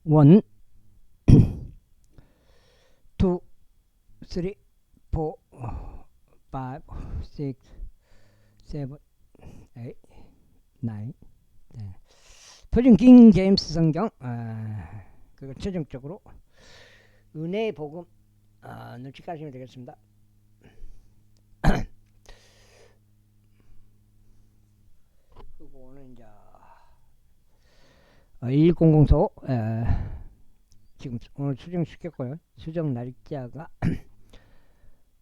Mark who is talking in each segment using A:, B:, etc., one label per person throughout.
A: 1, 2, 3, 4, 5, 6, 7, 8, 9, 10. 표준 킹 제임스 성경 그리고 최종적으로 은혜의 복음 눈치 까시면 되겠습니다. 그리고 오늘 이제 1004 지금 오늘 수정시켰고요. 수정 날짜가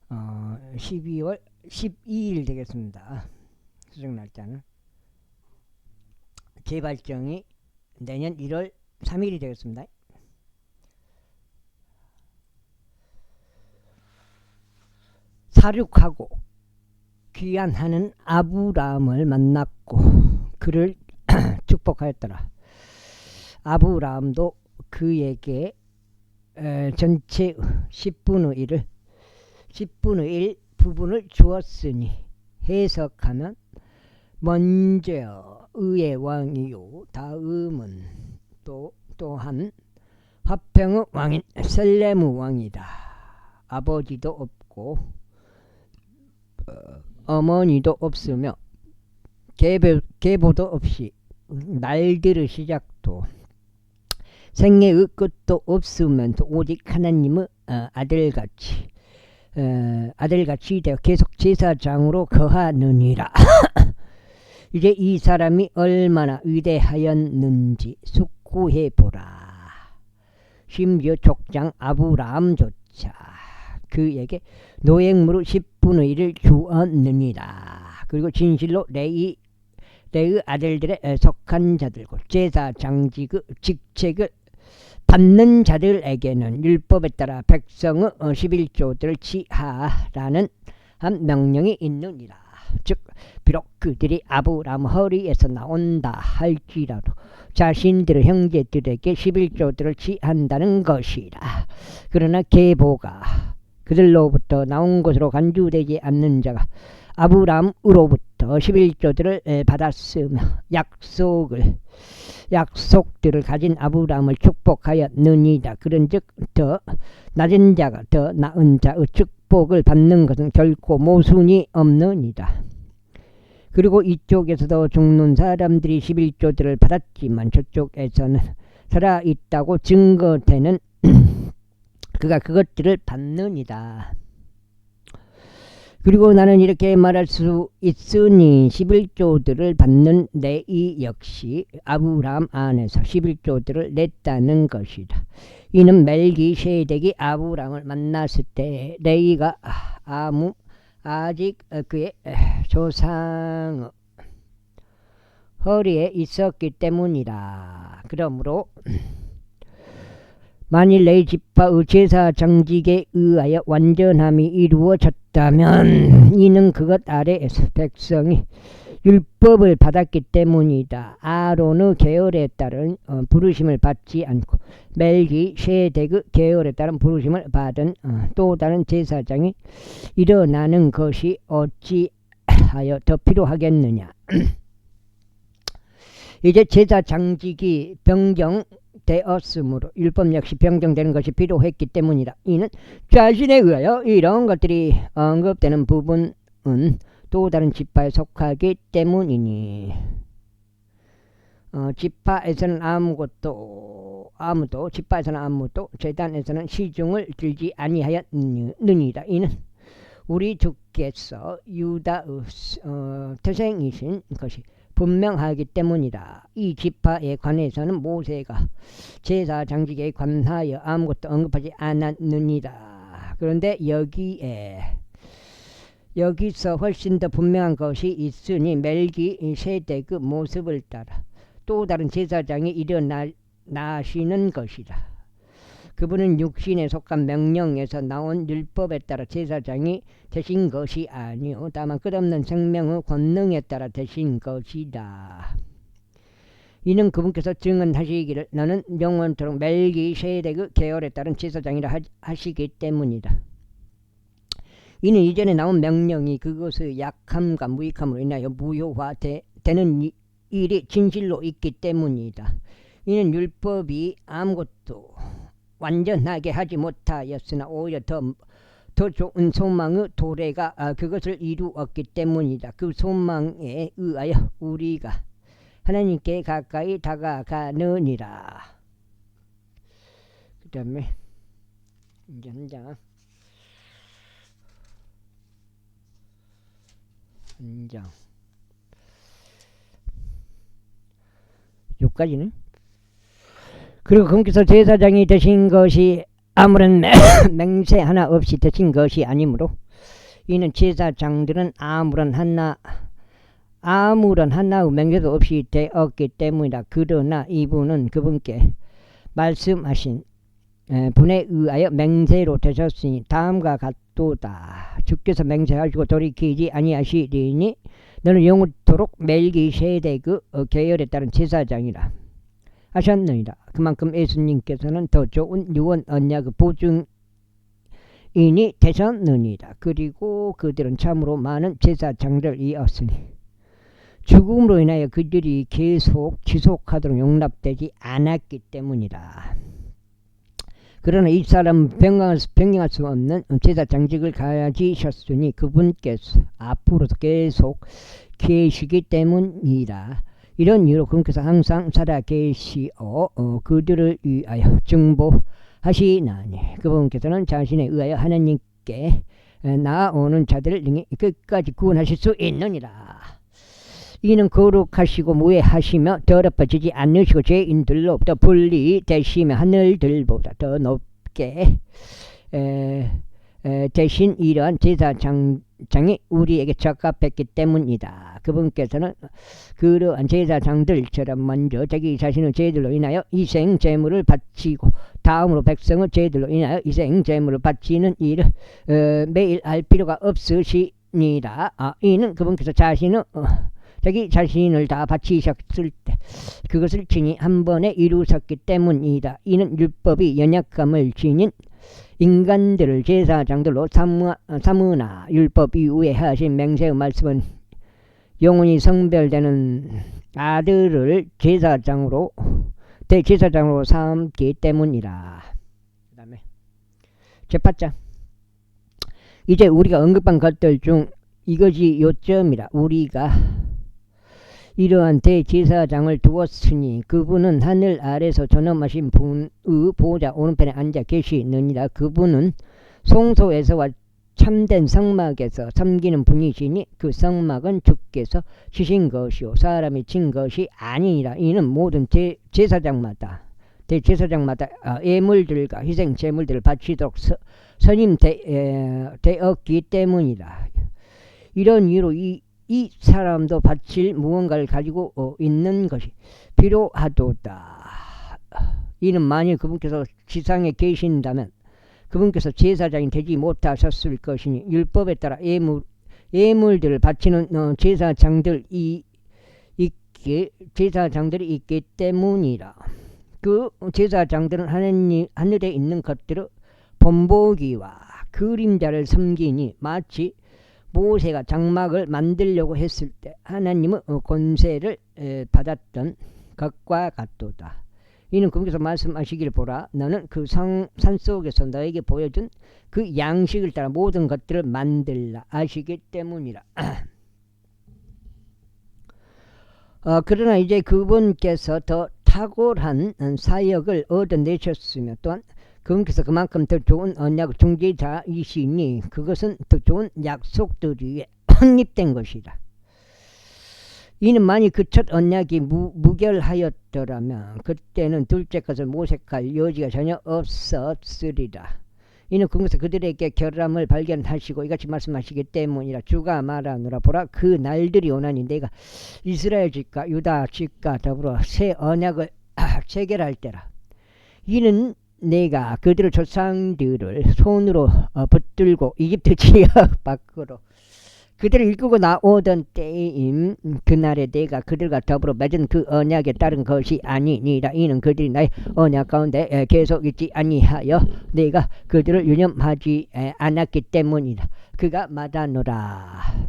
A: 12월 12일 되겠습니다. 수정 날짜는 재발정이 내년 1월 3일이 되겠습니다. 사륙하고 귀환하는 아브라함을 만났고 그를 축복하였더라. 아브라함도 그에게 전체 10분의 1 부분을 주었으니 해석하면 먼저 의의 왕이요 다음은 또한 화평의 왕인 셀렘의 왕이다. 아버지도 없고 어머니도 없으며 계보도 없이 날들의 시작도 생애의 끝도 없으면서 오직 하나님의 아들같이 되어 계속 제사장으로 거하느니라. 이제 이 사람이 얼마나 위대하였는지 숙고해보라. 심지어 족장 아브라함조차 그에게 노획물의 10분의 1을 주었느니라. 그리고 진실로 레의 아들들에 속한 자들과 제사장직의 직책을 받는 자들에게는 율법에 따라 백성의 11조들을 취하라는 한 명령이 있느니라. 즉 비록 그들이 아브라함 허리에서 나온다 할지라도 자신들의 형제들에게 11조들을 취한다는 것이라. 그러나 계보가 그들로부터 나온 것으로 간주되지 않는 자가 아브라함으로부터 11조들을 받았으며 약속들을 가진 아브라함을 축복하였느니라. 그런즉 더 낮은 자가 더 나은 자의 축복을 받는 것은 결코 모순이 없느니라. 그리고 이쪽에서도 죽는 사람들이 11조들을 받았지만 저쪽에서는 살아있다고 증거되는 그가 그것들을 받느니라. 그리고 나는 이렇게 말할 수 있으니 11조들을 받는 레위 역시 아브라함 안에서 11조들을 냈다는 것이다. 이는 멜기세덱이 아브라함을 만났을 때 레위가 아직 그의 조상의 허리에 있었기 때문이라. 그러므로 만일 레위 지파의 제사장직에 의하여 완전함이 이루어졌다면 이는 그것 아래에서 백성이 율법을 받았기 때문이다. 아론의 계열에 따른 부르심을 받지 않고 멜기세덱의 계열에 따른 부르심을 받은 또 다른 제사장이 일어나는 것이 어찌하여 더 필요하겠느냐. 이제 제사장직이 변경되었으므로 율법 역시 변경되는 것이 필요했기 때문이다. 이는 자신에 의하여 이런 것들이 언급되는 부분은 또 다른 지파에 속하기 때문이니 지파에서는 아무도 제단에서는 시중을 들지 아니하였느니라. 이는 우리 주께서 유다의 태생이신 것이 분명하기 때문이다. 이 지파에 관해서는 모세가 제사장직에 관하여 아무것도 언급하지 않았느니라. 그런데 여기서 훨씬 더 분명한 것이 있으니 멜기세덱의 모습을 따라 또 다른 제사장이 일어나시는 것이다. 그분은 육신에 속한 명령에서 나온 율법에 따라 제사장이 되신 것이 아니요 다만 끝없는 생명의 권능에 따라 되신 것이다. 이는 그분께서 증언하시기를 너는 영원토록 멜기세덱의 계열에 따른 제사장이라 하시기 때문이다. 이는 이전에 나온 명령이 그것의 약함과 무익함으로 인하여 무효화되는 일이 진실로 있기 때문이다. 이는 율법이 아무것도 완전하게 하지 못하였으나 오히려 더 좋은 소망의 도래가 그것을 이루었기 때문이다. 그 소망에 의하여 우리가 하나님께 가까이 다가가느니라. 그 다음에 이제 한 장. 여기까지는. 그리고 금께서 제사장이 되신 것이 아무런 맹세 하나 없이 되신 것이 아니므로 이는 제사장들은 아무런 하나의 맹세도 없이 되었기 때문이다. 그러나 이분은 그분께 말씀하신 분에 의하여 맹세로 되셨으니 다음과 같도다. 주께서 맹세하시고 돌이키지 아니하시리니 너는 영원토록 멜기세덱 그 계열에 따른 제사장이라 하셨느니라. 그만큼 예수님께서는 더 좋은 유언 언약의 보증인이 되셨느니라. 그리고 그들은 참으로 많은 제사장들이었으니 죽음으로 인하여 그들이 계속 지속하도록 용납되지 않았기 때문이라. 그러나 이 사람은 변경할 수 없는 제사장직을 가지셨으니 그분께서 앞으로도 계속 계시기 때문이라. 이런 이유로 그분께서 항상 살아계시어 그들을 위하여 증보하시나니 그분께서는 자신에 의하여 하나님께 나아오는 자들을 능히 끝까지 구원하실 수 있느니라. 이는 거룩하시고 무해하시며 더럽혀지지 않으시고 죄인들로부터 분리되시며 하늘들보다 더 높게 대신 이러한 제사장이 우리에게 적합했기 때문이다. 그분께서는 그러한 제사장들처럼 먼저 자기 자신의 죄들로 인하여 희생 제물을 바치고 다음으로 백성의 죄들로 인하여 희생 제물을 바치는 일을 매일 할 필요가 없으시니라. 이는 그분께서 자기 자신을 다 바치셨을 때 그것을 친히 한 번에 이루셨기 때문이다. 이는 율법이 연약함을 지닌 인간들을 제사장들로 삼으나 율법 이후에 하신 맹세의 말씀은 영원히 성별되는 아들을 대제사장으로 삼기 때문이라. 그 다음에 제8장. 이제 우리가 언급한 것들 중 이것이 요점이라. 우리가 이러한 대제사장을 두었으니 그분은 하늘 아래서 전엄하신 분의 보좌 오른편에 앉아 계시느니라. 그분은 성소에서와 참된 성막에서 섬기는 분이시니 그 성막은 주께서 치신 것이요 사람이 친 것이 아니니라. 이는 모든 대제사장마다 예물들과 희생 제물들을 바치도록 선임되었기 때문이라. 이런 이유로 이 사람도 바칠 무언가를 가지고 있는 것이 필요하도다. 이는 만일 그분께서 지상에 계신다면 그분께서 제사장이 되지 못하셨을 것이니 율법에 따라 예물들을 바치는 제사장들이 있기 때문이라. 그 제사장들은 하늘에 있는 것들을 본보기와 그림자를 섬기니 마치 모세가 장막을 만들려고 했을 때 하나님의 권세를 받았던 것과 같도다. 이는 그분께서 말씀하시기를 보라 너는 그 산속에서 너에게 보여준 그 양식을 따라 모든 것들을 만들라 하시기 때문이라. 그러나 이제 그분께서 더 탁월한 사역을 얻어내셨으며 또한 그분께서 그만큼 더 좋은 언약 중재자이시니 그것은 더 좋은 약속들이 확립된 것이다. 이는 만일 그 첫 언약이 무결하였더라면 그때는 둘째 것을 모색할 여지가 전혀 없었으리라. 이는 그분께서 그들에게 결함을 발견하시고 이같이 말씀하시기 때문이라. 주가 말하노라 보라 그 날들이 오나니 내가 이스라엘 집과 유다 집과 더불어 새 언약을 체결할 때라. 이는 내가 그들의 조상들을 손으로 붙들고 이집트 지역 밖으로 그들을 이끌고 나오던 때임 그날에 내가 그들과 더불어 맺은 그 언약에 따른 것이 아니니라. 이는 그들이 나의 언약 가운데 계속 있지 아니하여 내가 그들을 유념하지 않았기 때문이라. 그가 말하노라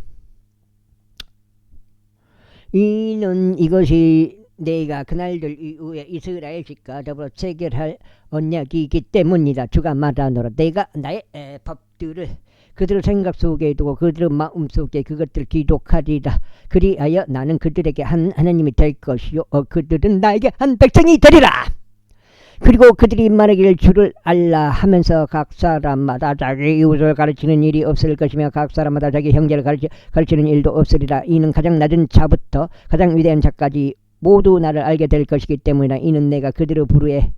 A: 이는 이것이 내가 그날들 이후에 이스라엘 집과 더불어 체결할 언약이기 때문이다. 주가 말하노라. 내가 나의 법들을 그들의 생각 속에 두고 그들의 마음 속에 그것들을 기록하리라. 그리하여 나는 그들에게 한 하나님이 될 것이요 그들은 나에게 한 백성이 되리라. 그리고 그들이 말하기를 주를 알라 하면서 각 사람마다 자기 이웃을 가르치는 일이 없을 것이며 각 사람마다 자기 형제를 가르치는 일도 없으리라. 이는 가장 낮은 자부터 가장 위대한 자까지 모두 나를 알게 될 것이기 때문이다. 이는 내가 그들의 불의에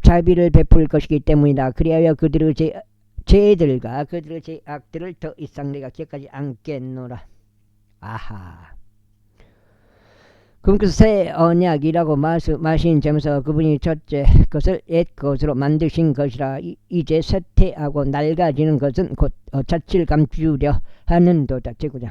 A: 자비를 베풀 것이기 때문이다. 그리하여 그들의 죄들과 그들의 죄악들을 더 이상 내가 기억하지 않겠노라. 아하. 그러면서 새 언약이라고 말씀하신 점에서 그분이 첫째 것을 옛 것으로 만드신 것이라. 이제 쇠퇴하고 낡아지는 것은 곧 자취를 감추려 하는도다. 제구장.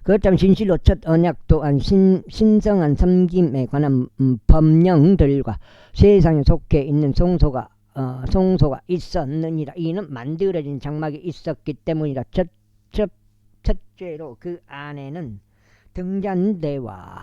A: 그렇다면 진실로 첫 언약 또한 신성한 섬김에 관한 법령들과 세상에 속해 있는 송소가 있었느니라. 이는 만들어진 장막이 있었기 때문이라. 첫째로 그 안에는 등잔대와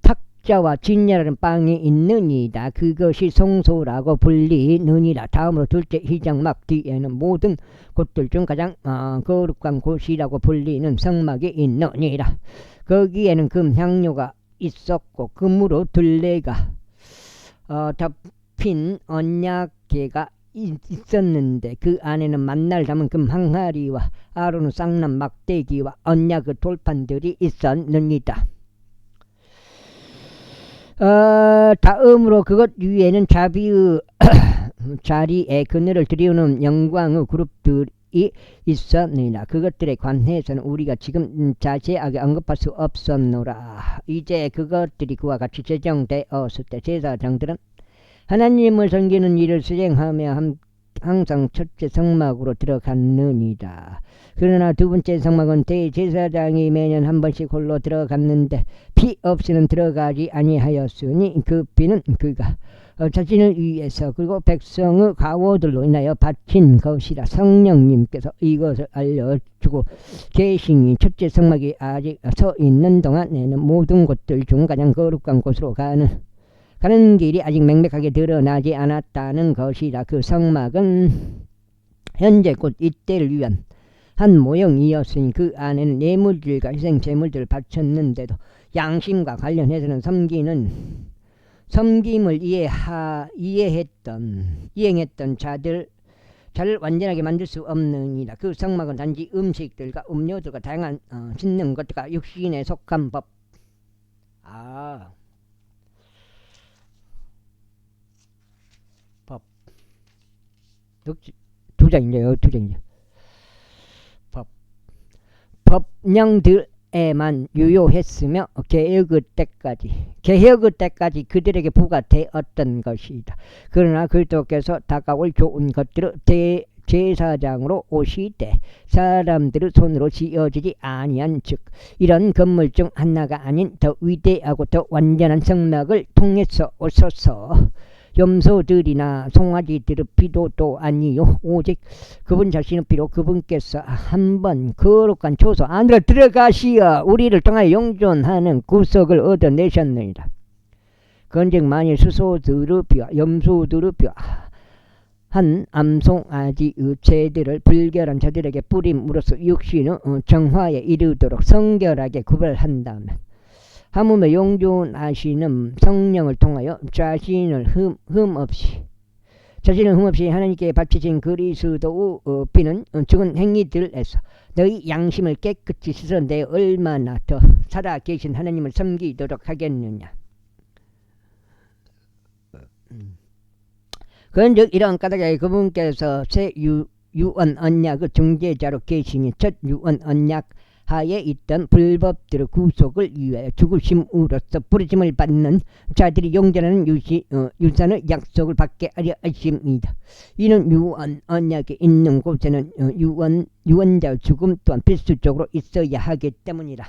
A: 탁자와 진야라는 빵이 있느니라. 그것이 성소라고 불리느니라. 다음으로 둘째 희장막 뒤에는 모든 곳들 중 가장 거룩한 곳이라고 불리는 성막이 있느니라. 거기에는 금 향료가 있었고 금으로 둘레가 덮인 언약궤가 있었는데 그 안에는 만날 담은 금 항아리와 아론의 쌍난 막대기와 언약의 돌판들이 있었느니라. 다음으로 그것 위에는 자비의 자리에 그늘을 들이우는 영광의 그룹들이 있었느니라. 그것들에 관해서는 우리가 지금 자세하게 언급할 수 없었노라. 이제 그것들이 그와 같이 제정되었을 때 제사장들은 하나님을 섬기는 일을 수행하며 항상 첫째 성막으로 들어갔느니라. 그러나 두 번째 성막은 대제사장이 매년 한 번씩 홀로 들어갔는데 피 없이는 들어가지 아니하였으니 그 피는 그가 자신을 위해서 그리고 백성의 가호들로 인하여 바친 것이라. 성령님께서 이것을 알려주고 계시니 첫째 성막이 아직 서 있는 동안에는 모든 곳들 중 가장 거룩한 곳으로 가는 길이 아직 명백하게 드러나지 않았다는 것이라. 그 성막은 현재 곧 이때를 위한 한 모형이었으니 그 안에는 예물들과 희생제물들을 바쳤는데도 양심과 관련해서는 섬김을 이행했던 자를 완전하게 만들 수 없느니라. 그 성막은 단지 음식들과 음료들과 다양한 씻는 것들과 육신에 속한 법. 두 장이죠. 법령들에만 유효했으며 개혁의 때까지 그들에게 부과되었던 것이다. 그러나 그리스도께서 다가올 좋은 것들을 제사장으로 오시되 사람들의 손으로 지어지지 아니한 즉 이런 건물 중 하나가 아닌 더 위대하고 더 완전한 성막을 통해서 오셔서 염소들이나 송아지들의 피도 아니요 오직 그분 자신의 피로 그분께서 한번 거룩한 초소 안으로 들어가시어 우리를 통하여 영존하는 구속을 얻어내셨느니라. 그런즉 만일 수소들의 피와 염소들의 피와 한 암송아지의 죄들을 불결한 자들에게 뿌림으로써 육신의 정화에 이르도록 성결하게 구별한다면 하물며 용존하시는 성령을 통하여 자신을 흠없이 하나님께 바치신 그리스도의 피는 죽은 행위들에서 너희 양심을 깨끗이 씻어내 얼마나 더 살아계신 하나님을 섬기도록 하겠느냐. 그런즉 이런 까닭에 그분께서 새 유언 언약의 중재자로 계시니 첫 유언 언약 하에 있던 불법들의 구속을 위하여 죽으심으로써 부르심을 받는 자들이 영전하는 유산의 약속을 받게 하려 하십니다. 이는 유언 언약에 있는 곳에는 유언자의 죽음 또한 필수적으로 있어야 하기 때문이라.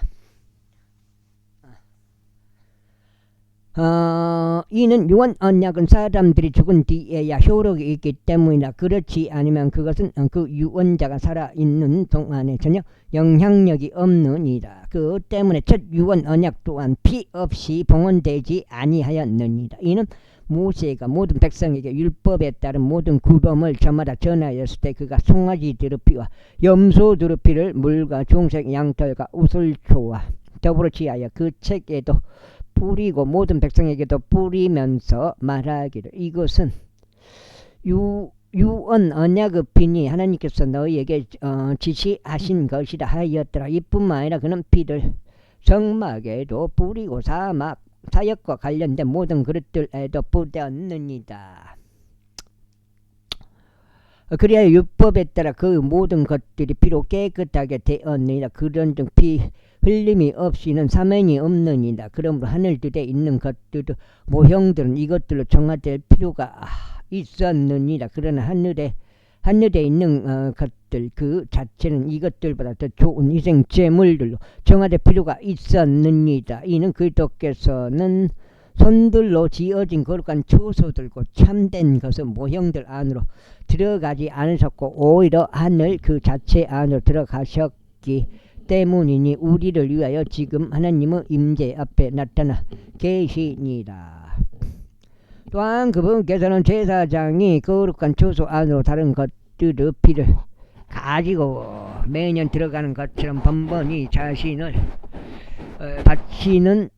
A: 이는 유언 언약은 사람들이 죽은 뒤에야 효력이 있기 때문이라. 그렇지 않으면 그것은 그 유언자가 살아있는 동안에 전혀 영향력이 없느니라. 그 때문에 첫 유언 언약 또한 피 없이 봉헌되지 아니하였느니라. 이는 모세가 모든 백성에게 율법에 따른 모든 구범을 저마다 전하였을 때 그가 송아지 두루피와 염소 두루피를 물과 중색 양털과 우슬초와 더불어 지하여 그 책에도 뿌리고 모든 백성에게도 뿌리면서 말하기를 이것은 유언 언약의 피니 하나님께서 너희에게 지시하신 것이라 하였더라. 이뿐만 아니라 그는 피를 성막에도 뿌리고 사역과 관련된 모든 그릇들에도 뿌렸느니라. 그리하여 율법에 따라 그 모든 것들이 피로 깨끗하게 되었느니라. 그런 중 피 흘림이 없이는 사면이 없느니라. 그러므로 하늘들에 있는 것들도 모형들은 이것들로 정화될 필요가 있었느니라. 그러나 하늘에 있는 것들 그 자체는 이것들보다 더 좋은 희생 제물들로 정화될 필요가 있었느니라. 이는 그리스도께서는 손들로 지어진 거룩한 초소들고 참된 것은 모형들 안으로 들어가지 않으셨고 오히려 하늘 그 자체 안으로 들어가셨기 때문이니 우리를 위하여 지금 하나님의 임재 앞에 나타나 계시니라. 또한 그분께서는 제사장이 거룩한 초소 안으로 다른 것들의 피를 가지고 매년 들어가는 것처럼 번번이 자신을 바치지는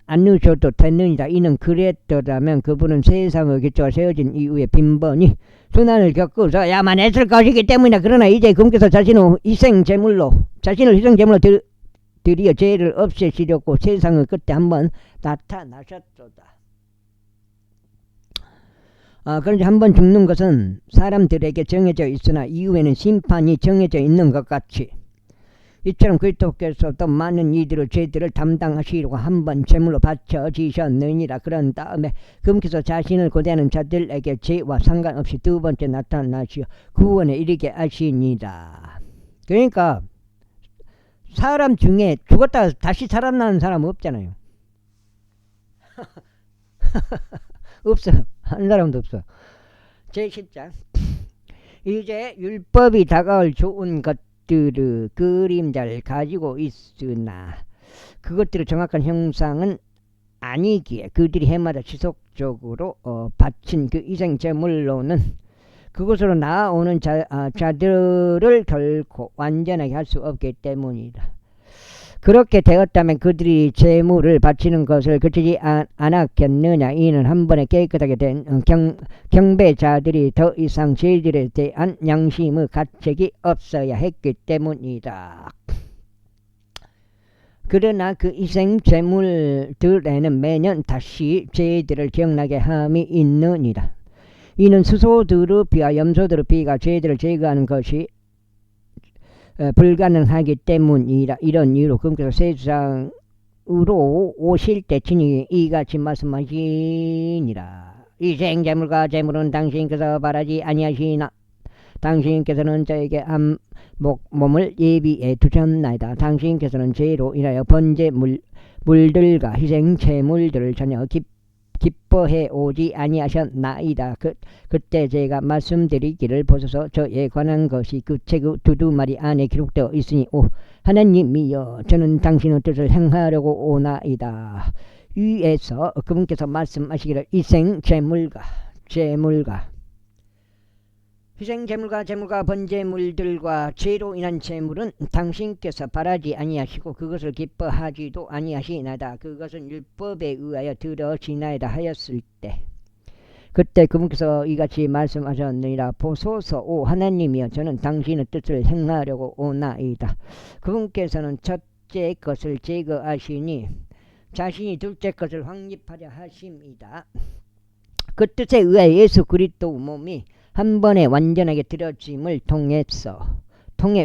A: 않으셔도 됐느니라. 이는 그랬더라면 그분은 세상의 기초가 세워진 이후에 빈번히 순환을 겪고서야만 했을 것이기 때문이다. 그러나 이제 그분께서 자신을 희생제물로 드리어 죄를 없애시려고 세상의 끝에 한번 나타나셨도다. 그런데 한번 죽는 것은 사람들에게 정해져 있으나 이후에는 심판이 정해져 있는 것 같이 이처럼 그리스도께서 또 많은 이들의 죄들을 담당하시려고 한번 제물로 바쳐지셨느니라. 그런 다음에 그분께서 자신을 고대하는 자들에게 죄와 상관없이 두 번째 나타나시어 구원에 이르게 하시니라. 그러니까 사람 중에 죽었다 다시 살아나는 사람 없잖아요. 없어요. 한 사람도 없어. 제10장 이제 율법이 다가올 좋은 것들의 그림자를 가지고 있으나 그것들의 정확한 형상은 아니기에 그들이 해마다 지속적으로 바친 그 희생제물로는 그곳으로 나아오는 자들을 결코 완전하게 할 수 없기 때문이다. 그렇게 되었다면 그들이 제물을 바치는 것을 그치지 않았겠느냐. 이는 한 번에 깨끗하게 된 경배자들이 더 이상 죄들에 대한 양심의 가책이 없어야 했기 때문이다. 그러나 그 희생 제물들에는 매년 다시 죄들을 기억나게 함이 있느니라. 이는 수소들의 피와 염소들의 피가 죄들을 제거하는 것이 불가능하기 때문이라. 이런 이유로 그분께서 세상으로 오실 때 친히 이같이 말씀하시니라. 희생제물과 제물은 당신께서 바라지 아니하시나 당신께서는 저에게 한 몸을 예비해 두셨나이다. 당신께서는 죄로 인하여 번제물들과 희생제물들을 전혀 기뻐해 오지 아니하셨나이다. 그때 제가 말씀드리기를 보소서 저에 관한 것이 그 책의 두두마리 안에 기록되어 있으니 하나님이여 저는 당신의 뜻을 행하려고 오나이다. 위에서 그분께서 말씀하시기를 희생제물과 번제물들과 죄로 인한 제물은 당신께서 바라지 아니하시고 그것을 기뻐하지도 아니하시나이다. 그것은 율법에 의하여 들어지나이다 하였을 때 그때 그분께서 이같이 말씀하셨느니라. 보소서 오 하나님이여 저는 당신의 뜻을 행하려고 오나이다. 그분께서는 첫째 것을 제거하시니 자신이 둘째 것을 확립하려 하십니다. 그 뜻에 의하여 예수 그리스도의 몸이 한 번에 완전하게 들어짐을 통해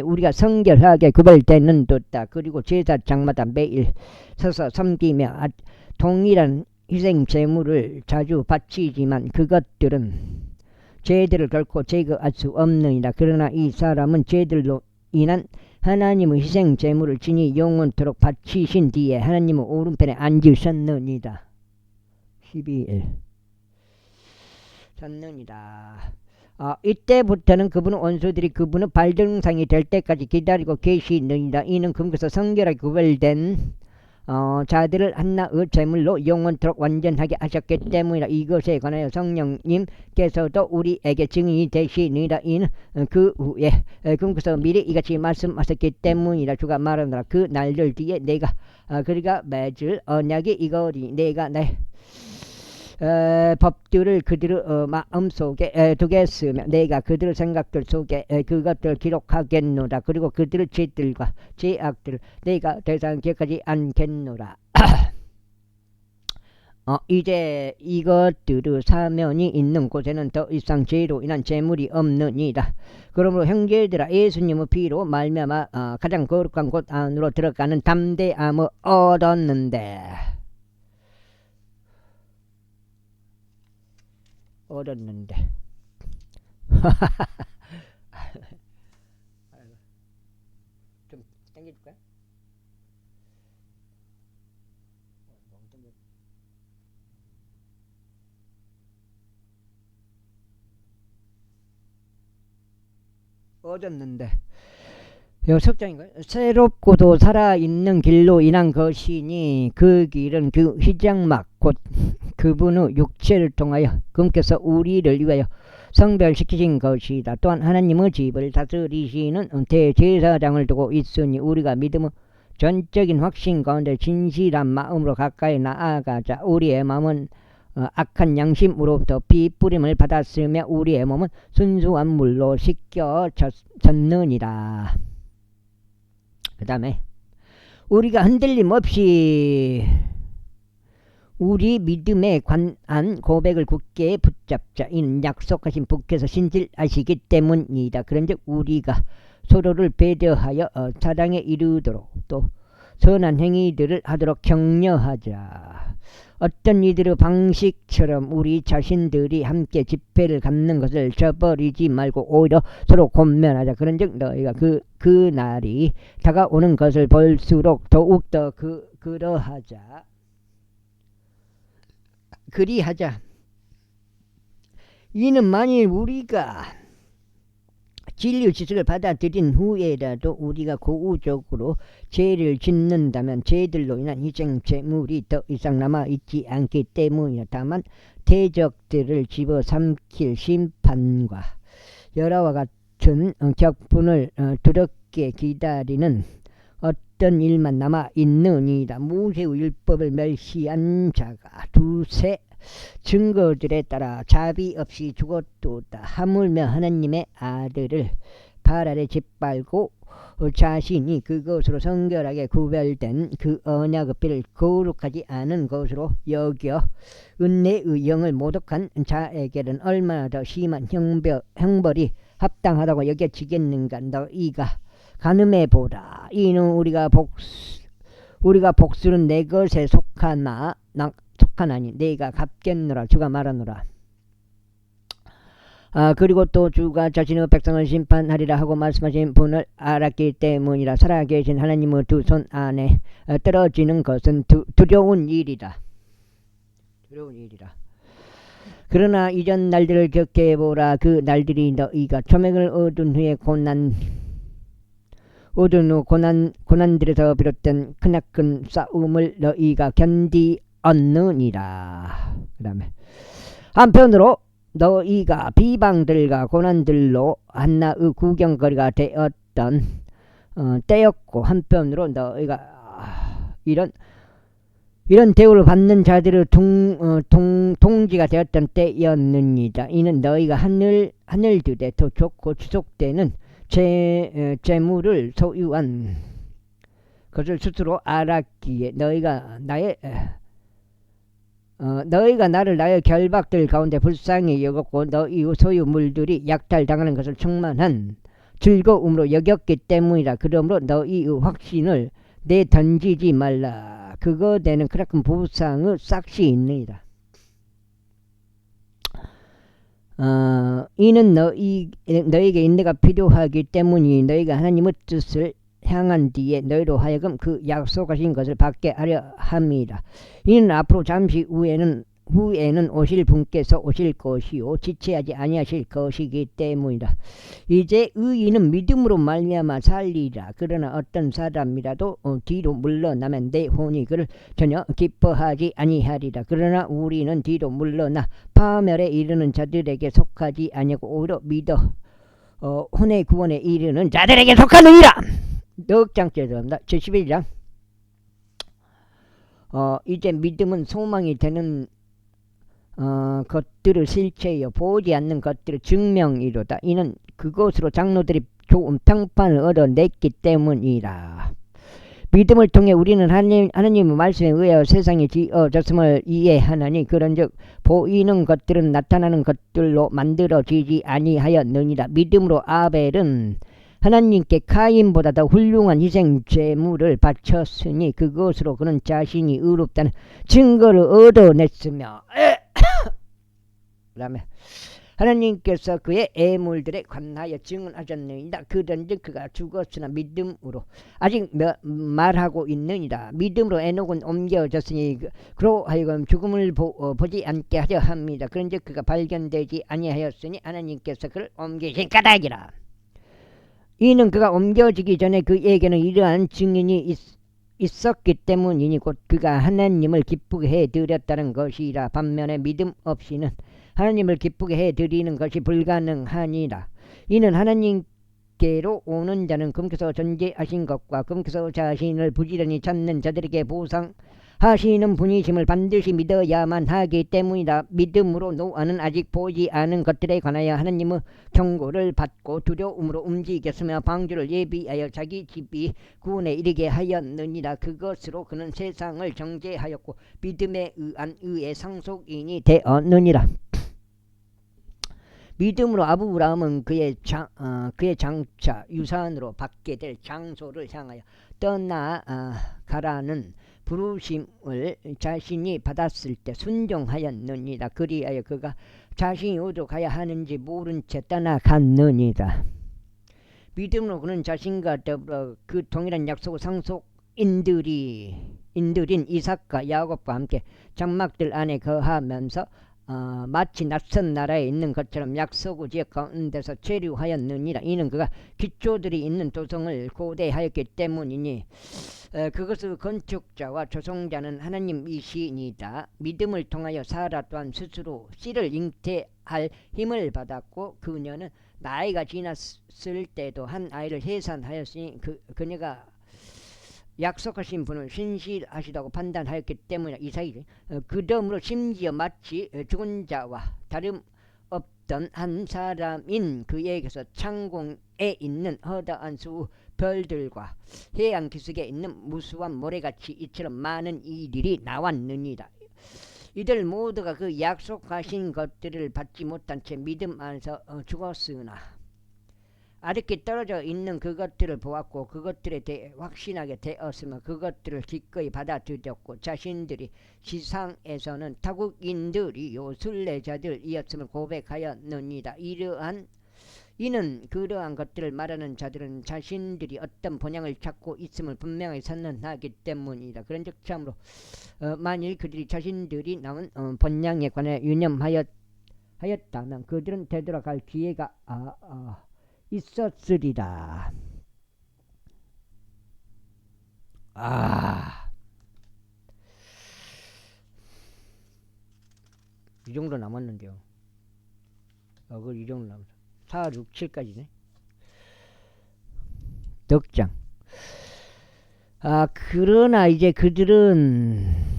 A: 우리가 성결하게 구별되는 듯다. 그리고 제사장마다 매일 서서 섬기며 동일한 희생 제물을 자주 바치지만 그것들은 죄들을 결코 제거할 수 없느니라. 그러나 이 사람은 죄들로 인한 하나님의 희생 제물을 지니 영원토록 바치신 뒤에 하나님은 오른편에 앉으셨느니라. 12일 셨느니라. 이때부터는 그분은 원수들이 그분은 발등상이 될 때까지 기다리고 계시느니라. 이는 금에서 성결하게 구별된 자들을 한나의 제물로 영원토록 완전하게 하셨기 때문이라. 이것에 관하여 성령님께서도 우리에게 증인이 되시니라. 이는 그 후에 금에서 미리 이같이 말씀하셨기 때문이라. 주가 말하노라. 그 날들 뒤에 내가 그리가 맺을 언약이 이거리. 내가 내 법들을 그들의 마음속에 두겠으며 내가 그들의 생각들 속에 그것들을 기록하겠노라. 그리고 그들의 죄들과 죄악들을 내가 더 이상 기억하지 않겠노라. 이제 이것들의 사면이 있는 곳에는 더 이상 죄로 인한 재물이 없느니라. 그러므로 형제들아, 예수님의 피로 말미암아 가장 거룩한 곳 안으로 들어가는 담대함을 얻었는데 좀 당겨줄까요? 얻었는데 요 석장인가요? 새롭고도 살아있는 길로 인한 것이니 그 길은 그 휘장막 곧 그분의 육체를 통하여 그분께서 우리를 위하여 성별시키신 것이다. 또한 하나님의 집을 다스리시는 대제사장을 두고 있으니 우리가 믿음의 전적인 확신 가운데 진실한 마음으로 가까이 나아가자. 우리의 마음은 악한 양심으로부터 비뿌림을 받았으며 우리의 몸은 순수한 물로 씻겨졌느니라. 그 다음에 우리가 흔들림 없이 우리 믿음에 관한 고백을 굳게 붙잡자. 이는 약속하신 분께서 신실하시기 때문이다. 그런즉 우리가 서로를 배려하여 사랑에 이르도록 또 선한 행위들을 하도록 격려하자. 어떤 이들의 방식처럼 우리 자신들이 함께 집회를 갖는 것을 저버리지 말고 오히려 서로 권면하자. 그런즉 너희가 그 날이 다가오는 것을 볼수록 더욱더 그리하자. 이는 만일 우리가 진리의 지식을 받아들인 후에라도 우리가 고우적으로 죄를 짓는다면 죄들로 인한 희생 제물이 더 이상 남아있지 않기 때문이다. 다만 대적들을 집어삼킬 심판과 열화와 같은 격분을 두렵게 기다리는 어떤 일만 남아있느니라. 모세의 율법을 멸시한 자가 두세 증거들에 따라 자비 없이 죽었도다. 하물며 하나님의 아들을 발 아래 짓밟고 자신이 그것으로 성결하게 구별된 그 언약의 피를 거룩하지 않은 것으로 여겨 은혜의 영을 모독한 자에게는 얼마나 더 심한 형벌이 합당하다고 여겨지겠는가. 너희가 가늠해보라. 이는 우리가 복수는 내 것에 속하나니 내가 갚겠노라. 주가 말하노라. 그리고 또 주가 자신의 백성을 심판하리라 하고 말씀하신 분을 알았기 때문이라. 살아계신 하나님의 두 손 안에 떨어지는 것은 두려운 일이라. 그러나 이전 날들을 기억해보라. 그 날들이 너희가 초맥을 얻은 후에 고난들에서 비롯된 크나큰 싸움을 너희가 견디었느니라. 그 다음에 한편으로 너희가 비방들과 고난들로 한나의 구경거리가 되었던 때였고 한편으로 너희가 이런 대우를 받는 자들의 동지가 되었던 때였느니라. 이는 너희가 하늘들에 더 좋고 지속되는 재물을 소유한 것을 스스로 알았기에 너희가 나를 나의 결박들 가운데 불쌍히 여겼고 너희의 소유물들이 약탈당하는 것을 충만한 즐거움으로 여겼기 때문이라. 그러므로 너희의 확신을 내던지지 말라. 그거 되는 크나큰 부상의 싹시 있느니라. 이는 너희에게 인내가 필요하기 때문이 너희가 하나님의 뜻을 향한 뒤에 너희로 하여금 그 약속하신 것을 받게 하려 함이라. 이는 앞으로 잠시 후에는 오실 분께서 오실 것이요 지체하지 아니하실 것이기 때문이라. 이제 의인은 믿음으로 말미암아 살리라. 그러나 어떤 사람이라도 뒤로 물러나면 내 혼이 그를 전혀 기뻐하지 아니하리라. 그러나 우리는 뒤로 물러나 파멸에 이르는 자들에게 속하지 아니하고 오히려 믿어 혼의 구원에 이르는 자들에게 속하느니라. 넉 장 죄송합니다. 71장. 이제 믿음은 소망이 되는 것들을 실체여 보지 않는 것들을 증명이로다. 이는 그것으로 장로들이 좋은 평판을 얻어냈기 때문이라. 믿음을 통해 우리는 하나님의 말씀에 의하여 세상이 지어졌음을 이해하나니 그런즉 보이는 것들은 나타나는 것들로 만들어지지 아니하였느니라. 믿음으로 아벨은 하나님께 카인보다 더 훌륭한 희생 제물을 바쳤으니 그것으로 그는 자신이 의롭다는 증거를 얻어냈으며 그다음에 하나님께서 그의 애물들에 관하여 증언하셨느니라. 그런즉 그가 죽었으나 믿음으로 아직 말하고 있느니라. 믿음으로 에녹은 옮겨졌으니 그로 하여금 죽음을 보지 않게 하려 합니다. 그런즉 그가 발견되지 아니하였으니 하나님께서 그를 옮기신 까닭이라. 이는 그가 옮겨지기 전에 그에게는 이러한 증인이 있었기 때문이니 곧 그가 하나님을 기쁘게 해드렸다는 것이라. 반면에 믿음 없이는 하나님을 기쁘게 해드리는 것이 불가능하니라. 이는 하나님께로 오는 자는 금께서 존재하신 것과 금께서 자신을 부지런히 찾는 자들에게 보상하시는 분이심을 반드시 믿어야만 하기 때문이다. 믿음으로 노아는 아직 보이지 않은 것들에 관하여 하나님의 경고를 받고 두려움으로 움직였으며 방주를 예비하여 자기 집이 구원에 이르게 하였느니라. 그것으로 그는 세상을 정죄하였고 믿음에 의한 의의 상속인이 되었느니라. 믿음으로 아브라함은 그의 장차 유산으로 받게 될 장소를 향하여 떠나가라는 부르심을 자신이 받았을 때 순종하였느니라. 그리하여 그가 자신이 어디로 가야 하는지 모른 채 떠나갔느니라. 믿음으로 그는 자신과 더불어 그 동일한 약속의 상속인들인 이삭과 야곱과 함께 장막들 안에 거하면서 마치 낯선 나라에 있는 것처럼 약속의 지역 가운데서 체류하였느니라. 이는 그가 기초들이 있는 도성을 고대하였기 때문이니 그것의 건축자와 조성자는 하나님이시니이다. 믿음을 통하여 사라 또한 스스로 씨를 잉태할 힘을 받았고 그녀는 나이가 지났을 때도 한 아이를 해산하였으니 그녀가 약속하신 분을 신실하시다고 판단하였기 때문에 이삭이 그러므로 심지어 마치 죽은 자와 다름없던 한 사람인 그에게서 창공에 있는 허다한 수 별들과 해안 기슭에 있는 무수한 모래같이 이처럼 많은 이들이 나왔느니라. 이들 모두가 그 약속하신 것들을 받지 못한 채 믿음 안에서 죽었으나 아득히 떨어져 있는 그것들을 보았고 그것들에 대해 확신하게 되었으며 그것들을 기꺼이 받아들였고 자신들이 지상에서는 타국인들이요 순례자들이었음을 고백하였느니라. 이는 그러한 것들을 말하는 자들은 자신들이 어떤 본향을 찾고 있음을 분명히 선언하기 때문이다. 그런즉 참으로 만일 그들이 자신들이 나온 본향에 관해 유념하였다면 그들은 되돌아갈 기회가 있었으리라. 이 정도 남았는데요. 이 정도 남았어. 4, 6, 7까지네. 덕장. 그러나 이제 그들은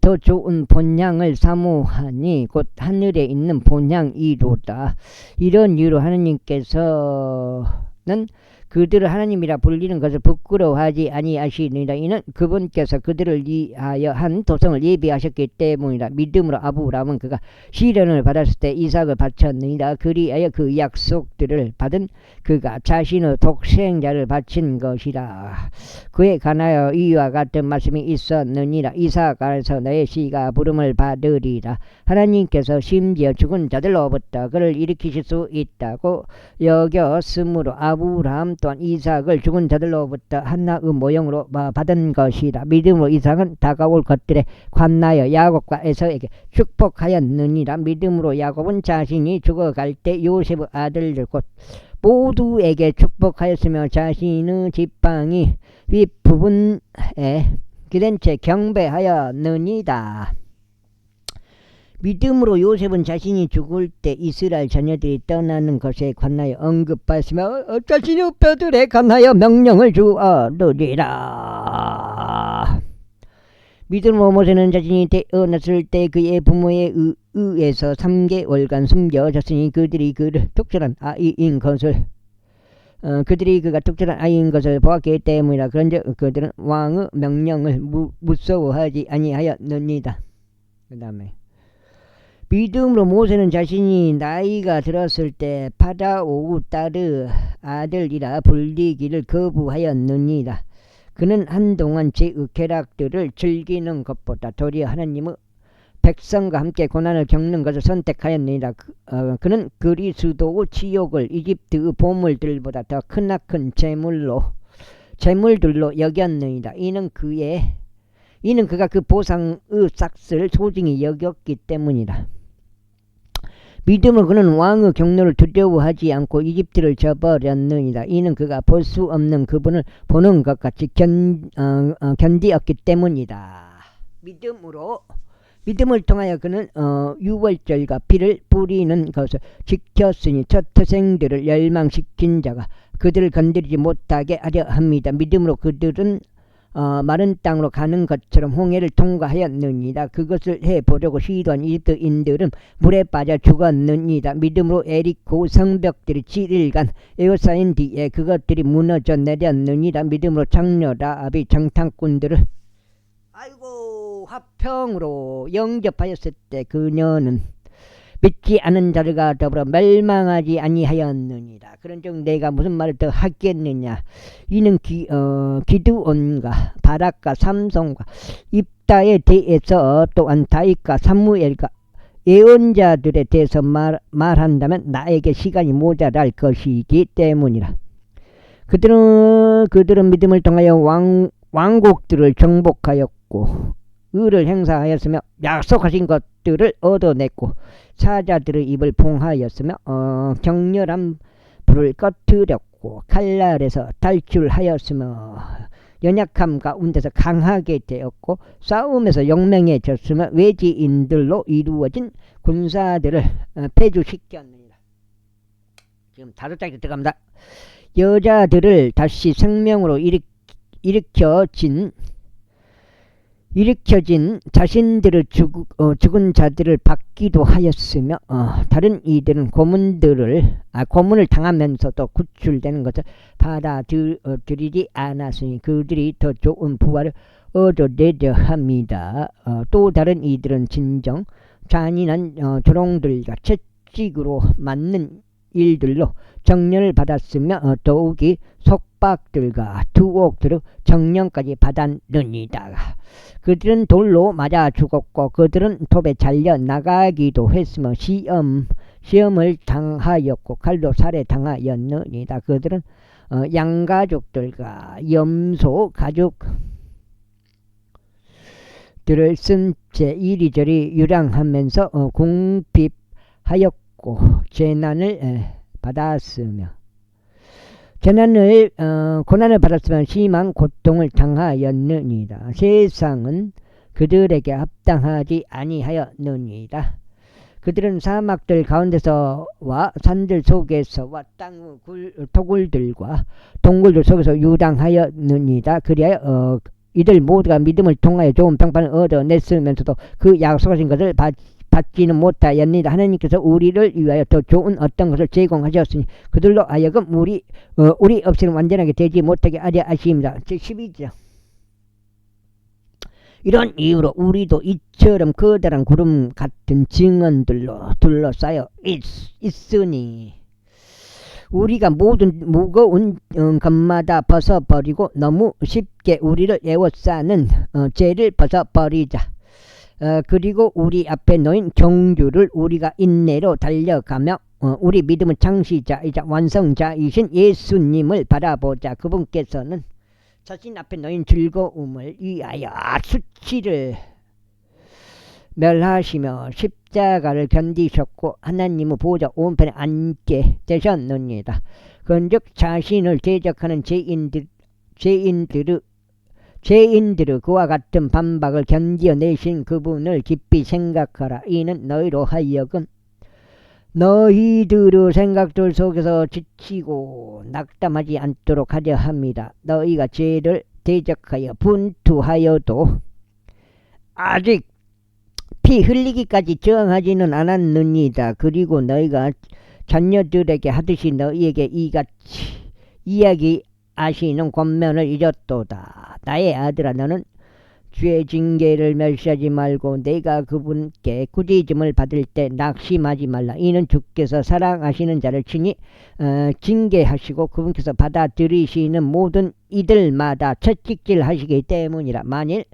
A: 더 좋은 본향을 사모하니 곧 하늘에 있는 본향이로다. 이런 이유로 하나님께서는 그들을 하나님이라 불리는 것을 부끄러워하지 아니하시느니라. 이는 그분께서 그들을 위하여 한 도성을 예비하셨기 때문이라. 믿음으로 아브라함은 그가 시련을 받았을 때 이삭을 바쳤느니라. 그리하여 그 약속들을 받은 그가 자신의 독생자를 바친 것이라. 그에 관하여 이와 같은 말씀이 있었느니라. 이삭 안에서 너의 씨가 부름을 받으리라. 하나님께서 심지어 죽은 자들로부터 그를 일으키실 수 있다고 여겼으므로 아브라함 또한 이삭을 죽은 자들로부터 한나의 모형으로 받은 것이라. 믿음으로 이삭은 다가올 것들에 관하여 야곱과 에서에게 축복하였느니라. 믿음으로 야곱은 자신이 죽어갈 때 요셉의 아들들 곧 모두에게 축복하였으며 자신의 지팡이 윗부분에 기댄 채 경배하였느니라. 믿음으로 요셉은 자신이 죽을 때 이스라엘 자녀들이 떠나는 것에 관하여 언급하였으며 자신의 뼈들에 관하여 명령을 주었느니라. 믿음으로 모세는 자신이 태어났을 때 그의 부모에 의해서 3개월간 숨겨졌으니 그들이 그를 독실한 아이인 것을 그가 독실한 아이인 것을 보았기 때문이라. 그런즉 그들은 왕의 명령을 무서워하지 아니하였느니라. 그 다음에 믿음으로 모세는 자신이 나이가 들었을 때 파라오 딸의 아들이라 불리기를 거부하였느니라. 그는 한동안 죄의 쾌락들을 즐기는 것보다 도리어 하나님의 백성과 함께 고난을 겪는 것을 선택하였느니라. 그는 그리스도의 치욕을 이집트의 보물들보다 더 크나큰 재물들로 여겼느니라. 이는 그가 그 보상의 삭슬을 소중히 여겼기 때문이라. 믿음으로 그는 왕의 경노를 두려워하지 않고 이집트를 저버렸느니라. 이는 그가 볼 수 없는 그분을 보는 것 같이 견디었기 때문이다. 믿음을 통하여 그는 유월절과 피를 뿌리는 것을 지켰으니 첫 태생들을 멸망시킨 자가 그들을 건드리지 못하게 하려 합니다. 믿음으로 그들은 마른 땅으로 가는 것처럼 홍해를 통과하였느니라. 그것을 해보려고 시도한 이집트인들은 물에 빠져 죽었느니라. 믿음으로 에리코 성벽들이 7일간 에워싸인 뒤에 그것들이 무너져 내렸느니라. 믿음으로 장녀 라합이 정탐꾼들을 화평으로 영접하였을 때 그녀는 믿지 않은 자들과 더불어 멸망하지 아니하였느니라. 그런즉 내가 무슨 말을 더 하겠느냐. 이는 기드온과 바락과 삼손과 입다에 대해서 또한 다윗과 사무엘과 예언자들에 대해서 말한다면 나에게 시간이 모자랄 것이기 때문이라. 그들은 믿음을 통하여 왕국들을 정복하였고 의를 행사하였으며 약속하신 것들을 얻어냈고 사자들의 입을 봉하였으며 격렬한 불을 꺼뜨렸고 칼날에서 탈출하였으며 연약함 가운데서 강하게 되었고 싸움에서 용맹해졌으며 외지인들로 이루어진 군사들을 폐주시켰느니라. 지금 5장에 들어갑니다. 여자들을 다시 생명으로 일으켜진 자신들을 죽은 자들을 받기도 하였으며 다른 이들은 고문을 당하면서도 구출되는 것을 받아들이지 않았으니 그들이 더 좋은 부활을 얻어내려 합니다. 또 다른 이들은 진정 잔인한 조롱들과 채찍으로 맞는 일들로 정련을 받았으며 더욱이 속박들과 투옥들로 정령까지 받았느니라. 그들은 돌로 맞아 죽었고 그들은 톱에 잘려 나가기도 했으며 시험을 당하였고 칼로 살해당하였느니라. 그들은 양가족들과 염소 가족들을 쓴 채 이리저리 유랑하면서 궁핍하였고 재난을 받았으며 고난을 받았으면 심한 고통을 당하였느니라. 세상은 그들에게 합당하지 아니하였느니라. 그들은 사막들 가운데서와 산들 속에서와 땅의 토굴들과 동굴들 속에서 유당하였느니라. 그리하여 이들 모두가 믿음을 통하여 좋은 평판을 얻어냈으면서도 그 약속하신 것을 받지는 못하였느니라. 하나님께서 우리를 위하여 더 좋은 어떤 것을 제공하셨으니 그들로 하여금 우리 없이는 완전하게 되지 못하게 하려 하심이라. 제12절. 이런 이유로 우리도 이처럼 커다란 구름 같은 증언들로 둘러싸여 있으니 우리가 모든 무거운 것마다 벗어버리고 너무 쉽게 우리를 에워싸는 죄를 벗어버리자. 그리고 우리 앞에 놓인 경주를 우리가 인내로 달려가며 우리 믿음은 창시자이자 완성자이신 예수님을 바라보자. 그분께서는 자신 앞에 놓인 즐거움을 위하여 수치를 멸하시며 십자가를 견디셨고 하나님의 보좌 오른편에 앉게 되셨느니라. 그런즉 자신을 대적하는 죄인들의 그와 같은 반박을 견디어내신 그분을 깊이 생각하라. 이는 너희로 하여금 너희들의 생각들 속에서 지치고 낙담하지 않도록 하려 합니다. 너희가 죄를 대적하여 분투하여도 아직 피 흘리기까지 저항하지는 않았느니라. 그리고 너희가 자녀들에게 하듯이 너희에게 이같이 이야기하시는 권면을 잊었도다. 나의 아들아, 너는 주의 징계를 멸시하지 말고 내가 그분께 꾸짖음을 받을 때 낙심하지 말라. 이는 주께서 사랑하시는 자를 친히 징계하시고 그분께서 받아들이시는 모든 이들마다 채찍질 하시기 때문이라. 만일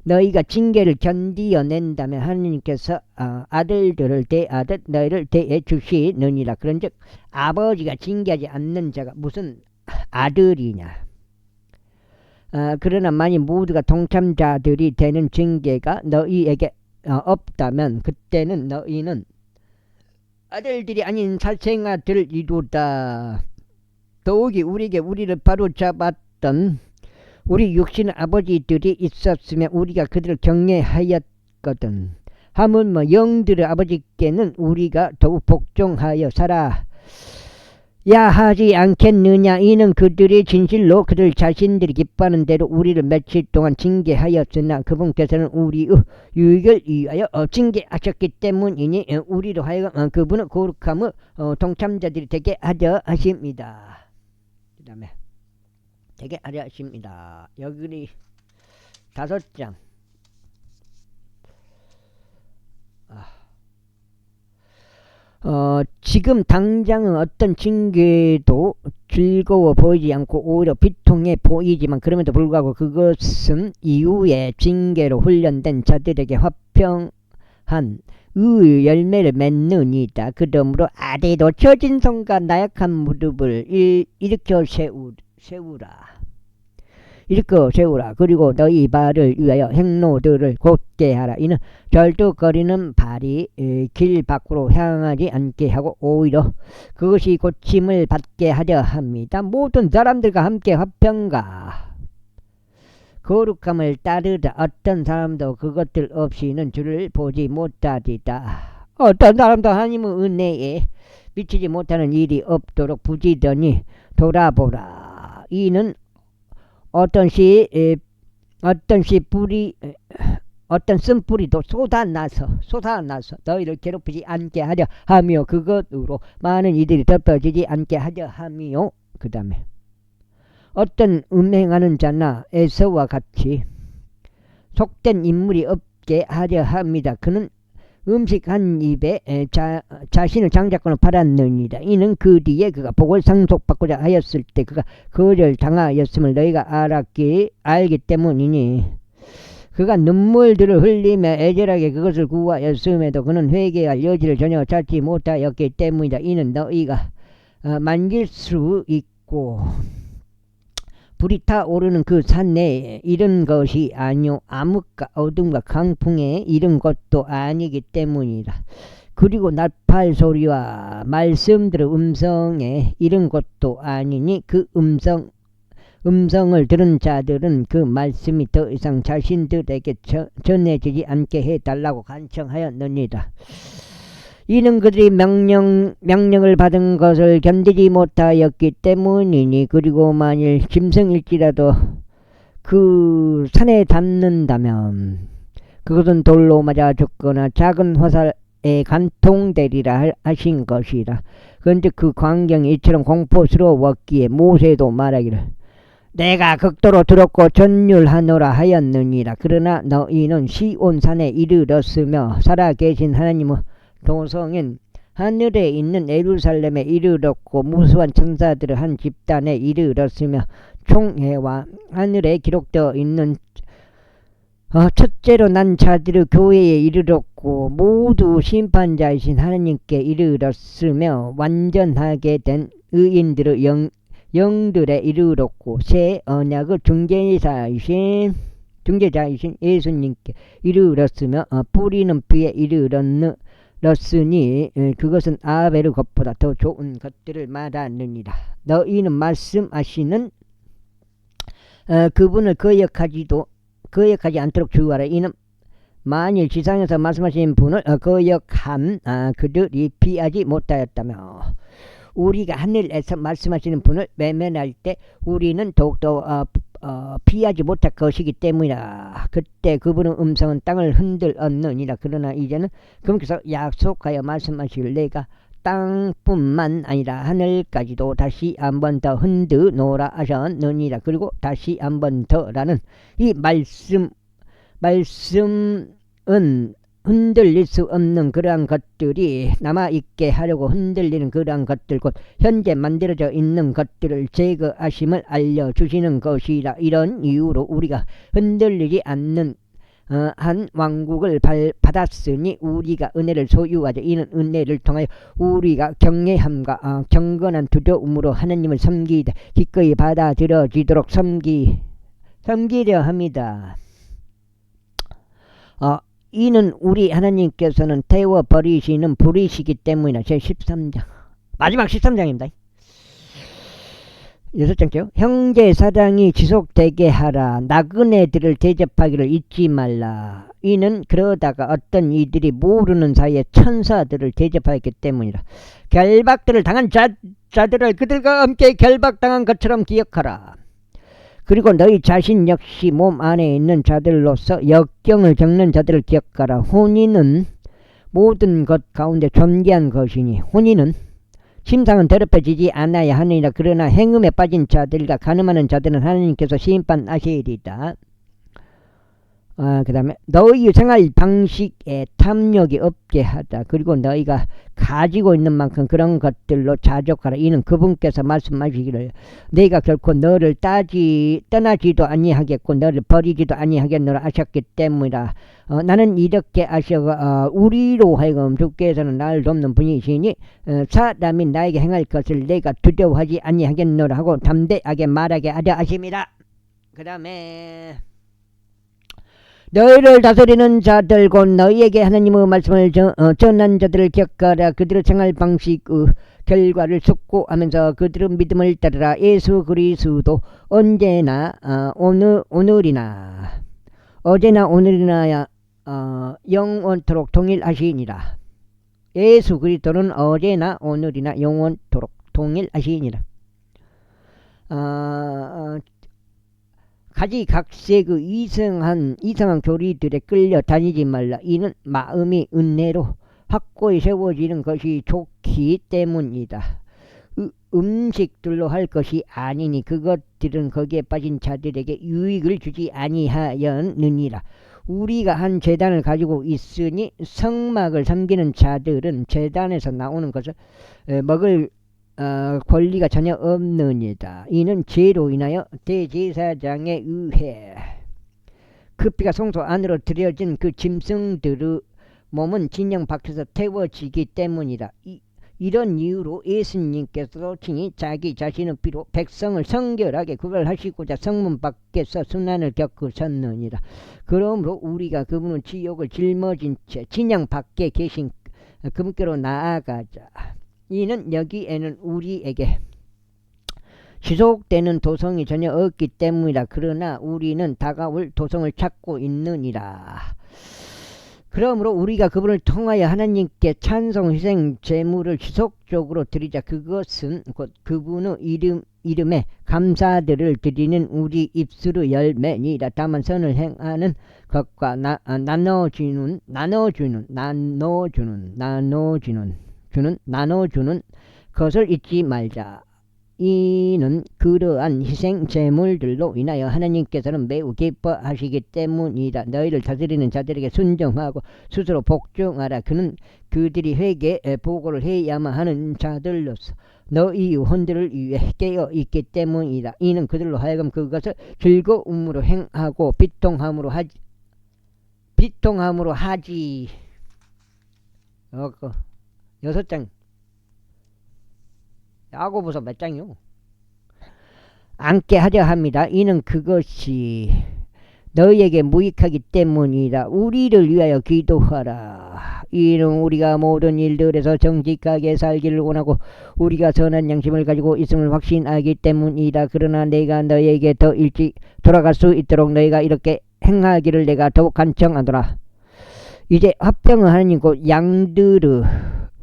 A: 너희가 징계를 견디어낸다면 하나님께서 아들들을 대하듯 너희를 대해 주시느니라. 그런즉 아버지가 징계하지 않는 자가 무슨 아들이냐. 그러나 만일 모두가 동참자들이 되는 징계가 너희에게 없다면 그때는 너희는 아들들이 아닌 살생아들이로다. 더욱이 우리를 바로잡았던 우리 육신의 아버지들이 있었으면 우리가 그들을 경외하였거든. 하물며 영들의 아버지께는 우리가 더욱 복종하여 살아야 하지 않겠느냐. 이는 그들이 진실로 그들 자신들이 기뻐하는 대로 우리를 며칠 동안 징계하였으나 그분께서는 우리의 유익을 위하여 징계하셨기 때문이니 우리로 하여금 그분의 거룩함의 동참자들이 되게 하려 하십니다. 그 다음에 되게 하려 하십니다. 여기 5장. 지금 당장은 어떤 징계도 즐거워 보이지 않고 오히려 비통해 보이지만 그럼에도 불구하고 그것은 이후에 징계로 훈련된 자들에게 화평한 의의 열매를 맺느니라. 그러므로 아래도 처진 손과 나약한 무릎을 일으켜 세우라. 그리고 너희 발을 위하여 행로들을 곧게 하라. 이는 절뚝거리는 발이 길 밖으로 향하지 않게 하고 오히려 그것이 고침을 받게 하려 합니다. 모든 사람들과 함께 화평과 거룩함을 따르라. 어떤 사람도 그것들 없이는 주를 보지 못하리다. 어떤 사람도 하나님의 은혜에 미치지 못하는 일이 없도록 부지런히 돌아보라. 이는 어떤 쓴뿌리도 쏟아나서 너희를 괴롭히지 않게 하려 하며 그것으로 많은 이들이 덮어지지 않게 하려 하며 그 다음에 어떤 음행하는 자나 에서와 같이 속된 인물이 없게 하려 합니다. 그는 음식 한 입에 자신의 장자권을 팔았느니라. 이는 그 뒤에 그가 복을 상속받고자 하였을 때 그가 거절 당하였음을 너희가 알기 때문이니 그가 눈물들을 흘리며 애절하게 그것을 구하였음에도 그는 회개할 여지를 전혀 찾지 못하였기 때문이다. 이는 너희가 만질 수 있고 불이 타오르는 그 산내에 이른 것이 아니요 암흑과 어둠과 강풍에 이른 것도 아니기 때문이라. 그리고 나팔 소리와 말씀들의 음성에 이른 것도 아니니 그 음성을 들은 자들은 그 말씀이 더 이상 자신들에게 전해지지 않게 해달라고 간청하였느니라. 이는 그들이 명령을 받은 것을 견디지 못하였기 때문이니 그리고 만일 짐승일지라도 그 산에 닿는다면 그것은 돌로 맞아 죽거나 작은 화살에 간통되리라 하신 것이라. 그런데 그 광경이 이처럼 공포스러웠기에 모세도 말하기를 내가 극도로 두렵고 전율하노라 하였느니라. 그러나 너희는 시온산에 이르렀으며 살아계신 하나님의 도성인 하늘에 있는 예루살렘에 이르렀고 무수한 천사들을 한 집단에 이르렀으며 총회와 하늘에 기록되어 있는 첫째로 난 자들의 교회에 이르렀고 모두 심판자이신 하나님께 이르렀으며 완전하게 된 의인들의 영들에 이르렀고 새 언약의 중재자이신 예수님께 이르렀으며 뿌리는 피에 이르렀으니 그것은 아벨의 것보다 더 좋은 것들을 말하느니라. 너희는 말씀하시는 그분을 거역하지 않도록 주의하라. 이는 만일 지상에서 말씀하신 분을 거역한 그들이 피하지 못하였다며 우리가 하늘에서 말씀하시는 분을 외면할 때 우리는 더욱더 피하지 못할 것이기 때문이라. 그때 그분의 음성은 땅을 흔들었느니라. 그러나 이제는 그분께서 약속하여 말씀하시길 내가 땅뿐만 아니라 하늘까지도 다시 한 번 더 흔드노라 하셨느니라. 그리고 다시 한 번 더라는 이 말씀은 흔들릴 수 없는 그러한 것들이 남아있게 하려고 흔들리는 그러한 것들 곧 현재 만들어져 있는 것들을 제거하심을 알려주시는 것이라. 이런 이유로 우리가 흔들리지 않는 한 왕국을 받았으니 우리가 은혜를 소유하자. 이는 은혜를 통하여 우리가 경외함과 경건한 두려움으로 하나님을 섬기되 기꺼이 받아들여지도록 섬기려 합니다. 이는 우리 하나님께서는 태워버리시는 불이시기 때문이다. 제 13장 마지막 13장입니다. 6장째요. 형제 사랑이 지속되게 하라. 나그네들을 대접하기를 잊지 말라. 이는 그러다가 어떤 이들이 모르는 사이에 천사들을 대접하였기 때문이라. 결박들을 당한 자들을 그들과 함께 결박당한 것처럼 기억하라. 그리고 너희 자신 역시 몸 안에 있는 자들로서 역경을 겪는 자들을 기억하라. 혼인은 모든 것 가운데 존귀한 것이니 혼인은 심상은 더럽혀지지 않아야 하느니라. 그러나 행음에 빠진 자들과 간음하는 자들은 하나님께서 심판하시리다. 그 다음에 너희 생활 방식에 탐욕이 없게 하다. 그리고 너희가 가지고 있는 만큼 그런 것들로 자족하라. 이는 그분께서 말씀하시기를 내가 결코 너를 떠나지도 아니하겠고 너를 버리지도 아니하겠노라 하셨기 때문이라. 나는 이렇게 하셔가 우리로 하여금 주께서는 나를 돕는 분이시니 사람이 나에게 행할 것을 내가 두려워하지 아니하겠노라 하고 담대하게 말하게 하려 하심이라. 그 다음에 너희를 다스리는 자들 곧 너희에게 하나님의 말씀을 전한 자들을 기억하라. 그들의 생활 방식의 결과를 숙고하면서 그들의 믿음을 따르라. 예수 그리스도 언제나 오늘이나 어제나 오늘이나 영원토록 동일하시니라. 예수 그리스도는 어제나 오늘이나 영원토록 동일하시니라. 가지각색의 이상한 교리들에 끌려 다니지 말라. 이는 마음이 은혜로 확고히 세워지는 것이 좋기 때문이다. 음식들로 할 것이 아니니 그것들은 거기에 빠진 자들에게 유익을 주지 아니하였느니라. 우리가 한 제단을 가지고 있으니 성막을 섬기는 자들은 제단에서 나오는 것을 먹을 권리가 전혀 없느니라. 이는 죄로 인하여 대제사장에 의해 그 피가 성소 안으로 들여진 그 짐승들의 몸은 진영 밖에서 태워지기 때문이라. 이런 이유로 예수님께서도 친히 자기 자신의 피로 백성을 성결하게 구별하시고자 성문 밖에서 순환을 겪으셨느니라. 그러므로 우리가 그분의 지옥을 짊어진 채 진영 밖에 계신 그분께로 나아가자. 이는 여기에는 우리에게 지속되는 도성이 전혀 없기 때문이라. 그러나 우리는 다가올 도성을 찾고 있느니라. 그러므로 우리가 그분을 통하여 하나님께 찬송, 희생, 제물을 지속적으로 드리자. 그것은 곧 그분의 이름에 감사들을 드리는 우리 입술의 열매니라. 다만 선을 행하는 것과 나눠주는 것을 잊지 말자. 이는 그러한 희생 제물들로 인하여 하나님께서는 매우 기뻐하시기 때문이다. 너희를 다스리는 자들에게 순종하고 스스로 복종하라. 그는 그들이 회개에 보고를 해야만 하는 자들로서 너희 혼들을 위해 깨어 있기 때문이다. 이는 그들로 하여금 그것을 즐거움으로 행하고 비통함으로 하지. 6장. 야고보서 몇 장이요? 않게 하려 합니다. 이는 그것이 너희에게 무익하기 때문이라. 우리를 위하여 기도하라. 이는 우리가 모든 일들에서 정직하게 살기를 원하고 우리가 선한 양심을 가지고 있음을 확신하기 때문이다. 그러나 내가 너희에게 더 일찍 돌아갈 수 있도록 너희가 이렇게 행하기를 내가 더욱 간청하노라. 이제 화평의 하나님 곧 양들의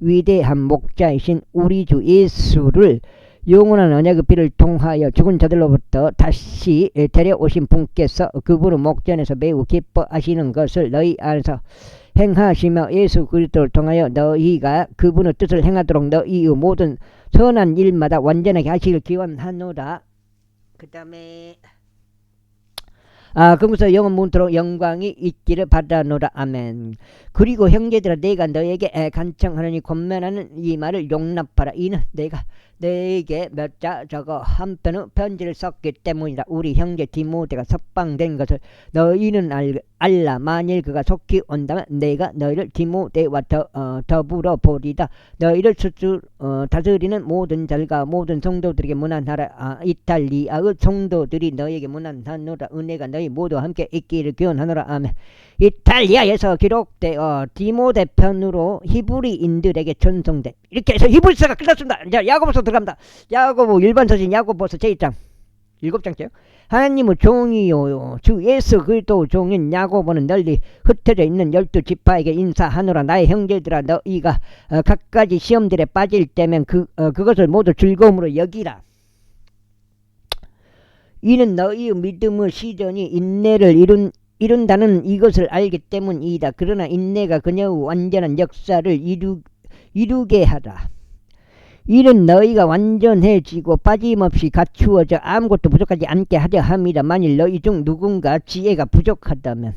A: 위대한 목자이신 우리 주 예수를 영원한 언약의 피를 통하여 죽은 자들로부터 다시 데려오신 분께서 그분의 목전에서 매우 기뻐하시는 것을 너희 안에서 행하시며 예수 그리스도를 통하여 너희가 그분의 뜻을 행하도록 너희의 모든 선한 일마다 완전하게 하시길 기원하노라. 그 다음에 그러면서 영원 문토록 영광이 있기를 바라노라. 아멘. 그리고 형제들아, 내가 너에게 간청하느니 권면하는 이 말을 용납하라. 이는 내가 너에게 몇 자 적어 한편의 편지를 썼기 때문이다. 우리 형제 디모데가 석방된 것을 너희는 알라. 만일 그가 속히 온다면 내가 너희를 디모데와 더불어 보리다. 너희를 다스리는 모든 자들과 모든 성도들에게 문안하라. 이탈리아의 성도들이 너희에게 문안하노라. 은혜가 너희 모두 함께 있기를 기원하노라. 아멘. 이탈리아에서 기록되어 디모데 편으로 히브리인들에게 전송된, 이렇게 해서 히브리서가 끝났습니다. 이제 야고보서 들어갑니다. 야고보 일반 서신 야고보서 제1장 7장째요. 하나님의 종이요 주 예수 그리스도 종인 야고보는 널리 흩어져 있는 12지파에게 인사하노라. 나의 형제들아, 너희가 갖가지 시험들에 빠질 때면 그것을 모두 즐거움으로 여기라. 이는 너희의 믿음의 시전이 인내를 이룬다는 이것을 알기 때문이다. 그러나 인내가 그녀의 완전한 역사를 이루게 하라. 이는 너희가 완전해지고 빠짐없이 갖추어져 아무것도 부족하지 않게 하려 함이라. 만일 너희 중 누군가 지혜가 부족하다면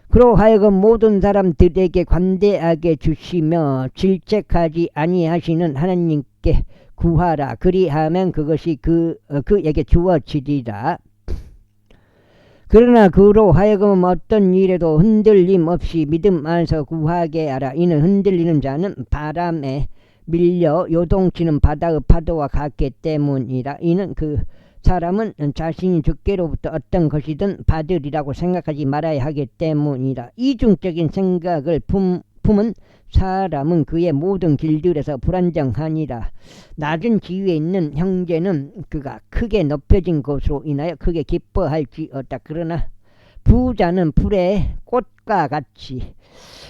A: 그로 하여금 모든 사람들에게 관대하게 주시며 질책하지 아니하시는 하나님께 구하라. 그리하면 그것이 그에게 주어지리라. 그러나 그로 하여금 어떤 일에도 흔들림 없이 믿음 안에서 구하게 하라. 이는 흔들리는 자는 바람에 밀려 요동치는 바다의 파도와 같기 때문이라. 이는 그 사람은 자신이 주께로부터 어떤 것이든 받으리라고 생각하지 말아야 하기 때문이라. 이중적인 생각을 품은 사람은 그의 모든 길들에서 불안정하니라. 낮은 지위에 있는 형제는 그가 크게 높여진 것으로 인하여 크게 기뻐할지어다. 그러나 부자는 풀의 꽃과 같이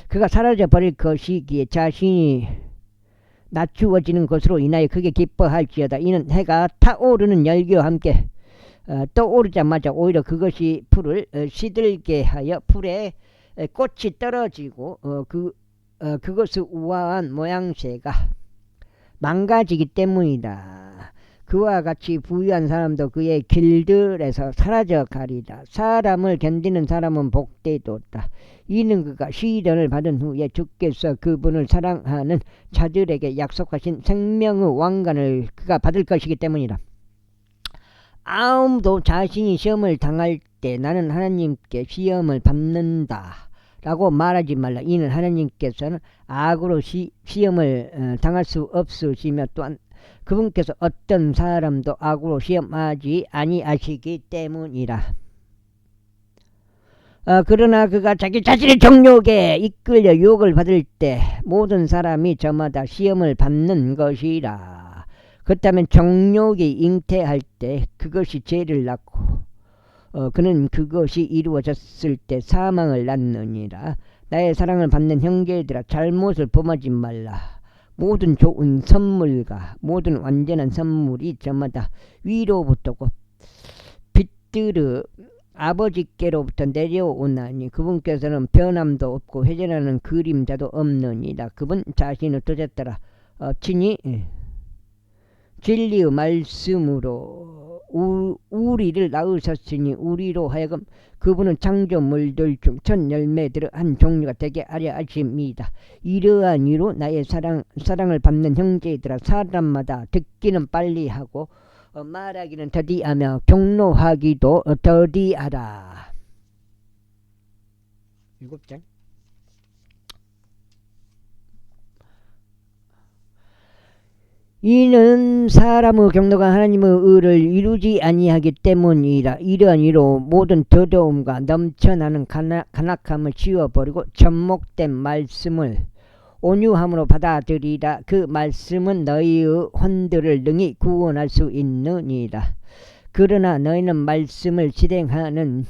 A: 그가 사라져 버릴 것이기에 자신이 낮추어지는 것으로 인하여 크게 기뻐할지어다. 이는 해가 타오르는 열기와 함께 떠오르자마자 오히려 그것이 풀을 시들게 하여 풀에 꽃이 떨어지고 그것의 우아한 모양새가 망가지기 때문이다. 그와 같이 부유한 사람도 그의 길들에서 사라져 가리라. 사람을 견디는 사람은 복되도다. 이는 그가 시련을 받은 후에 주께서 그분을 사랑하는 자들에게 약속하신 생명의 왕관을 그가 받을 것이기 때문이다. 아무도 자신이 시험을 당할 때 나는 하나님께 시험을 받는다 라고 말하지 말라. 이는 하나님께서는 악으로 시험을 당할 수 없으시며 또한 그분께서 어떤 사람도 악으로 시험하지 아니하시기 때문이라. 그러나 그가 자기 자신의 정욕에 이끌려 유혹을 받을 때 모든 사람이 저마다 시험을 받는 것이라. 그렇다면 정욕이 잉태할 때 그것이 죄를 낳고 그는 그것이 이루어졌을 때 사망을 낳느니라. 나의 사랑을 받는 형제들아, 잘못을 범하지 말라. 모든 좋은 선물과 모든 완전한 선물이 저마다 위로부터고 빛들의 아버지께로부터 내려오나니 그분께서는 변함도 없고 회전하는 그림자도 없느니라. 그분 자신을 도졌더라. 친히 진리의 말씀으로 우리를 낳으셨으니 우리로 하여금 그분은 창조물들 중 첫 열매들의 한 종류가 되게 하려 하십니다. 이러한 이로 나의 사랑을 받는 형제들아, 사람마다 듣기는 빨리 하고 말하기는 더디하며 경로하기도 더디하라. 7장. 이는 사람의 경로가 하나님의 의를 이루지 아니하기 때문이라. 이러한 이로 모든 더러움과 넘쳐나는 간악함을 지워버리고 접목된 말씀을 온유함으로 받아들이라. 그 말씀은 너희의 혼들을 능히 구원할 수 있느니라. 그러나 너희는 말씀을 실행하는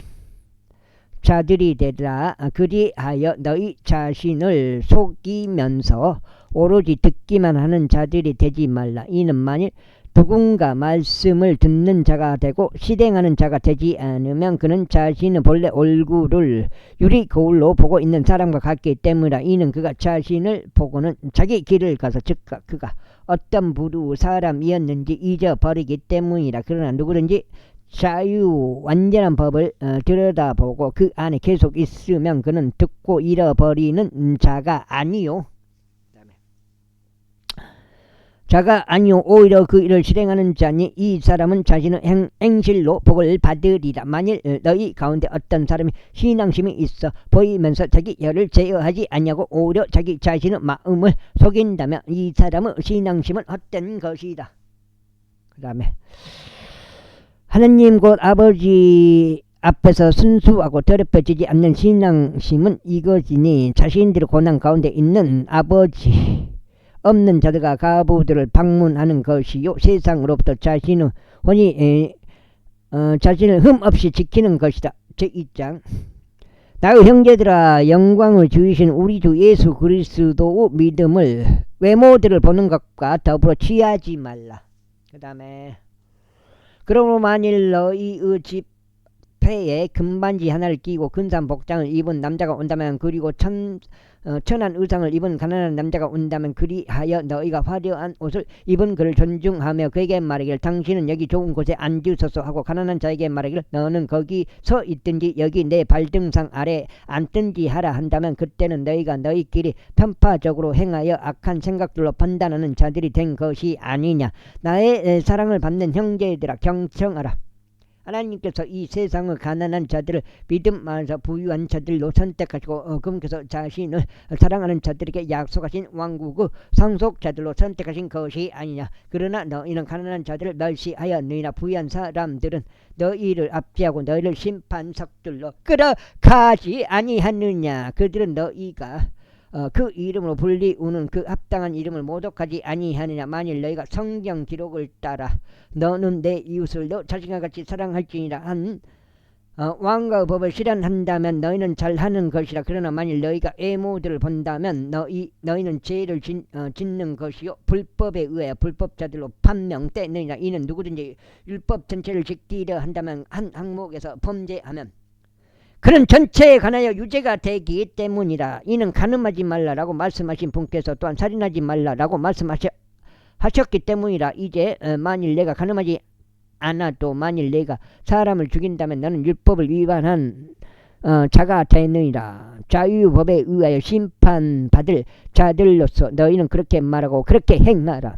A: 자들이 되라. 그리하여 너희 자신을 속이면서 오로지 듣기만 하는 자들이 되지 말라. 이는 만일 누군가 말씀을 듣는 자가 되고 실행하는 자가 되지 않으면 그는 자신의 본래 얼굴을 유리 거울로 보고 있는 사람과 같기 때문이라. 이는 그가 자신을 보고는 자기 길을 가서 즉각 그가 어떤 부류의 사람이었는지 잊어버리기 때문이라. 그러나 누구든지 자유 완전한 법을 들여다보고 그 안에 계속 있으면 그는 듣고 잃어버리는 자가 아니요 오히려 그 일을 실행하는 자니 이 사람은 자신의 행실로 복을 받으리라. 만일 너희 가운데 어떤 사람이 신앙심이 있어 보이면서 자기 혀를 제어하지 아니하고 오히려 자기 자신의 마음을 속인다면 이 사람의 신앙심은 헛된 것이다. 그 다음에 하느님 곧 아버지 앞에서 순수하고 더럽혀지지 않는 신앙심은 이것이니 자신들의 고난 가운데 있는 아버지 없는 자들과 가부들을 방문하는 것이요 세상으로부터 자신의 혼이 자신을 흠없이 지키는 것이다. 제2장. 나의 형제들아, 영광을 주이신 우리 주 예수 그리스도의 믿음을 외모들을 보는 것과 더불어 취하지 말라. 그 다음에 그러므로 만일 너희의 집회에 금반지 하나를 끼고 근사한 복장을 입은 남자가 온다면 그리고 천한 의상을 입은 가난한 남자가 온다면 그리하여 너희가 화려한 옷을 입은 그를 존중하며 그에게 말하기를 당신은 여기 좋은 곳에 앉으소서 하고 가난한 자에게 말하기를 너는 거기 서 있든지 여기 내 발등상 아래 앉든지 하라 한다면 그때는 너희가 너희끼리 편파적으로 행하여 악한 생각들로 판단하는 자들이 된 것이 아니냐. 나의 사랑을 받는 형제들아, 경청하라. 하나님께서 이 세상의 가난한 자들을 믿음 안에서 부유한 자들로 선택하시고 그분께서 자신을 사랑하는 자들에게 약속하신 왕국의 상속자들로 선택하신 것이 아니냐. 그러나 너희는 가난한 자들을 멸시하여 너희나 부유한 사람들은 너희를 압제하고 너희를 심판석들로 끌어가지 아니하느냐. 그들은 너희가 그 이름으로 불리우는 그 합당한 이름을 모독하지 아니하느냐. 만일 너희가 성경 기록을 따라 너는 내 이웃을 너 자신과 같이 사랑할지니라 한 왕과 법을 실현한다면 너희는 잘하는 것이라. 그러나 만일 너희가 애모들을 본다면 너희는 죄를 짓는 것이요 불법에 의하여 불법자들로 판명되느니라. 이는 누구든지 율법 전체를 지키려 한다면 한 항목에서 범죄하면 그는 전체에 관하여 유죄가 되기 때문이라. 이는 간음하지 말라라고 말씀하신 분께서 또한 살인하지 말라라고 말씀하셨기 때문이라. 이제 만일 내가 간음하지 않아도 만일 내가 사람을 죽인다면 너는 율법을 위반한 자가 되느니라. 자유법에 의하여 심판받을 자들로서 너희는 그렇게 말하고 그렇게 행하라.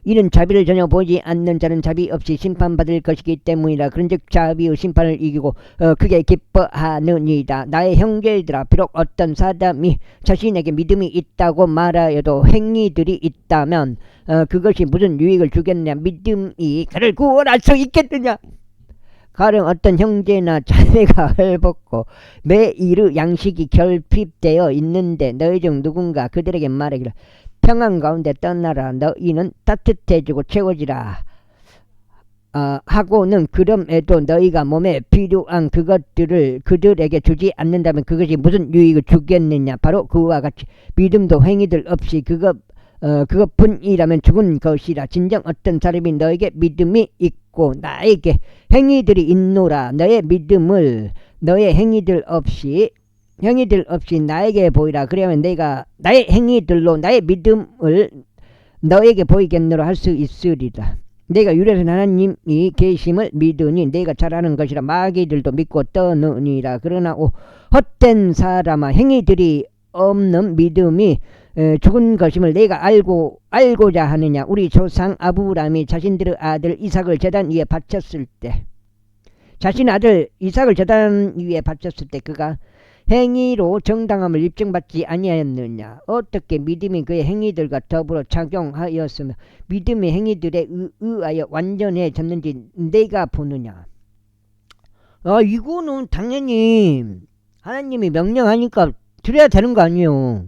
A: 이는 자비를 전혀 보지 않는 자는 자비 없이 심판받을 것이기 때문이라. 그런즉 자비의 심판을 이기고 그게 기뻐하느니라. 나의 형제들아, 비록 어떤 사람이 자신에게 믿음이 있다고 말하여도 행위들이 있다면 그것이 무슨 유익을 주겠느냐. 믿음이 그를 구원할 수 있겠느냐. 가령 어떤 형제나 자매가 헐벗고 매일의 양식이 결핍되어 있는데 너희 중 누군가 그들에게 말하기를 평안 가운데 떠나라. 너희는 따뜻해지고 채워지라 하고는 그럼에도 너희가 몸에 필요한 그것들을 그들에게 주지 않는다면 그것이 무슨 유익을 주겠느냐. 바로 그와 같이 믿음도 행위들 없이 그것뿐이라면 죽은 것이라. 진정 어떤 사람이 너에게 믿음이 있고 나에게 행위들이 있노라. 너의 믿음을 너의 행위들 없이 나에게 보이라. 그러면 내가 나의 행위들로 나의 믿음을 너에게 보이겠노라 할 수 있으리라. 내가 유래선 하나님이 계심을 믿으니 내가 잘하는 것이라. 마귀들도 믿고 떠느니라. 그러나 헛된 사람아, 행위들이 없는 믿음이 죽은 것임을 내가 알고자 하느냐. 우리 조상 아브라함이 자신들의 아들 이삭을 제단 위에 바쳤을 때, 자신 아들 이삭을 제단 위에 바쳤을 때 그가 행위로 정당함을 입증받지 아니하였느냐. 어떻게 믿음이 그의 행위들과 더불어 작용하였으며 믿음의 행위들에 의하여 완전해졌는지 내가 보느냐. 이거는 당연히 하나님이 명령하니까 드려야 되는 거 아니에요.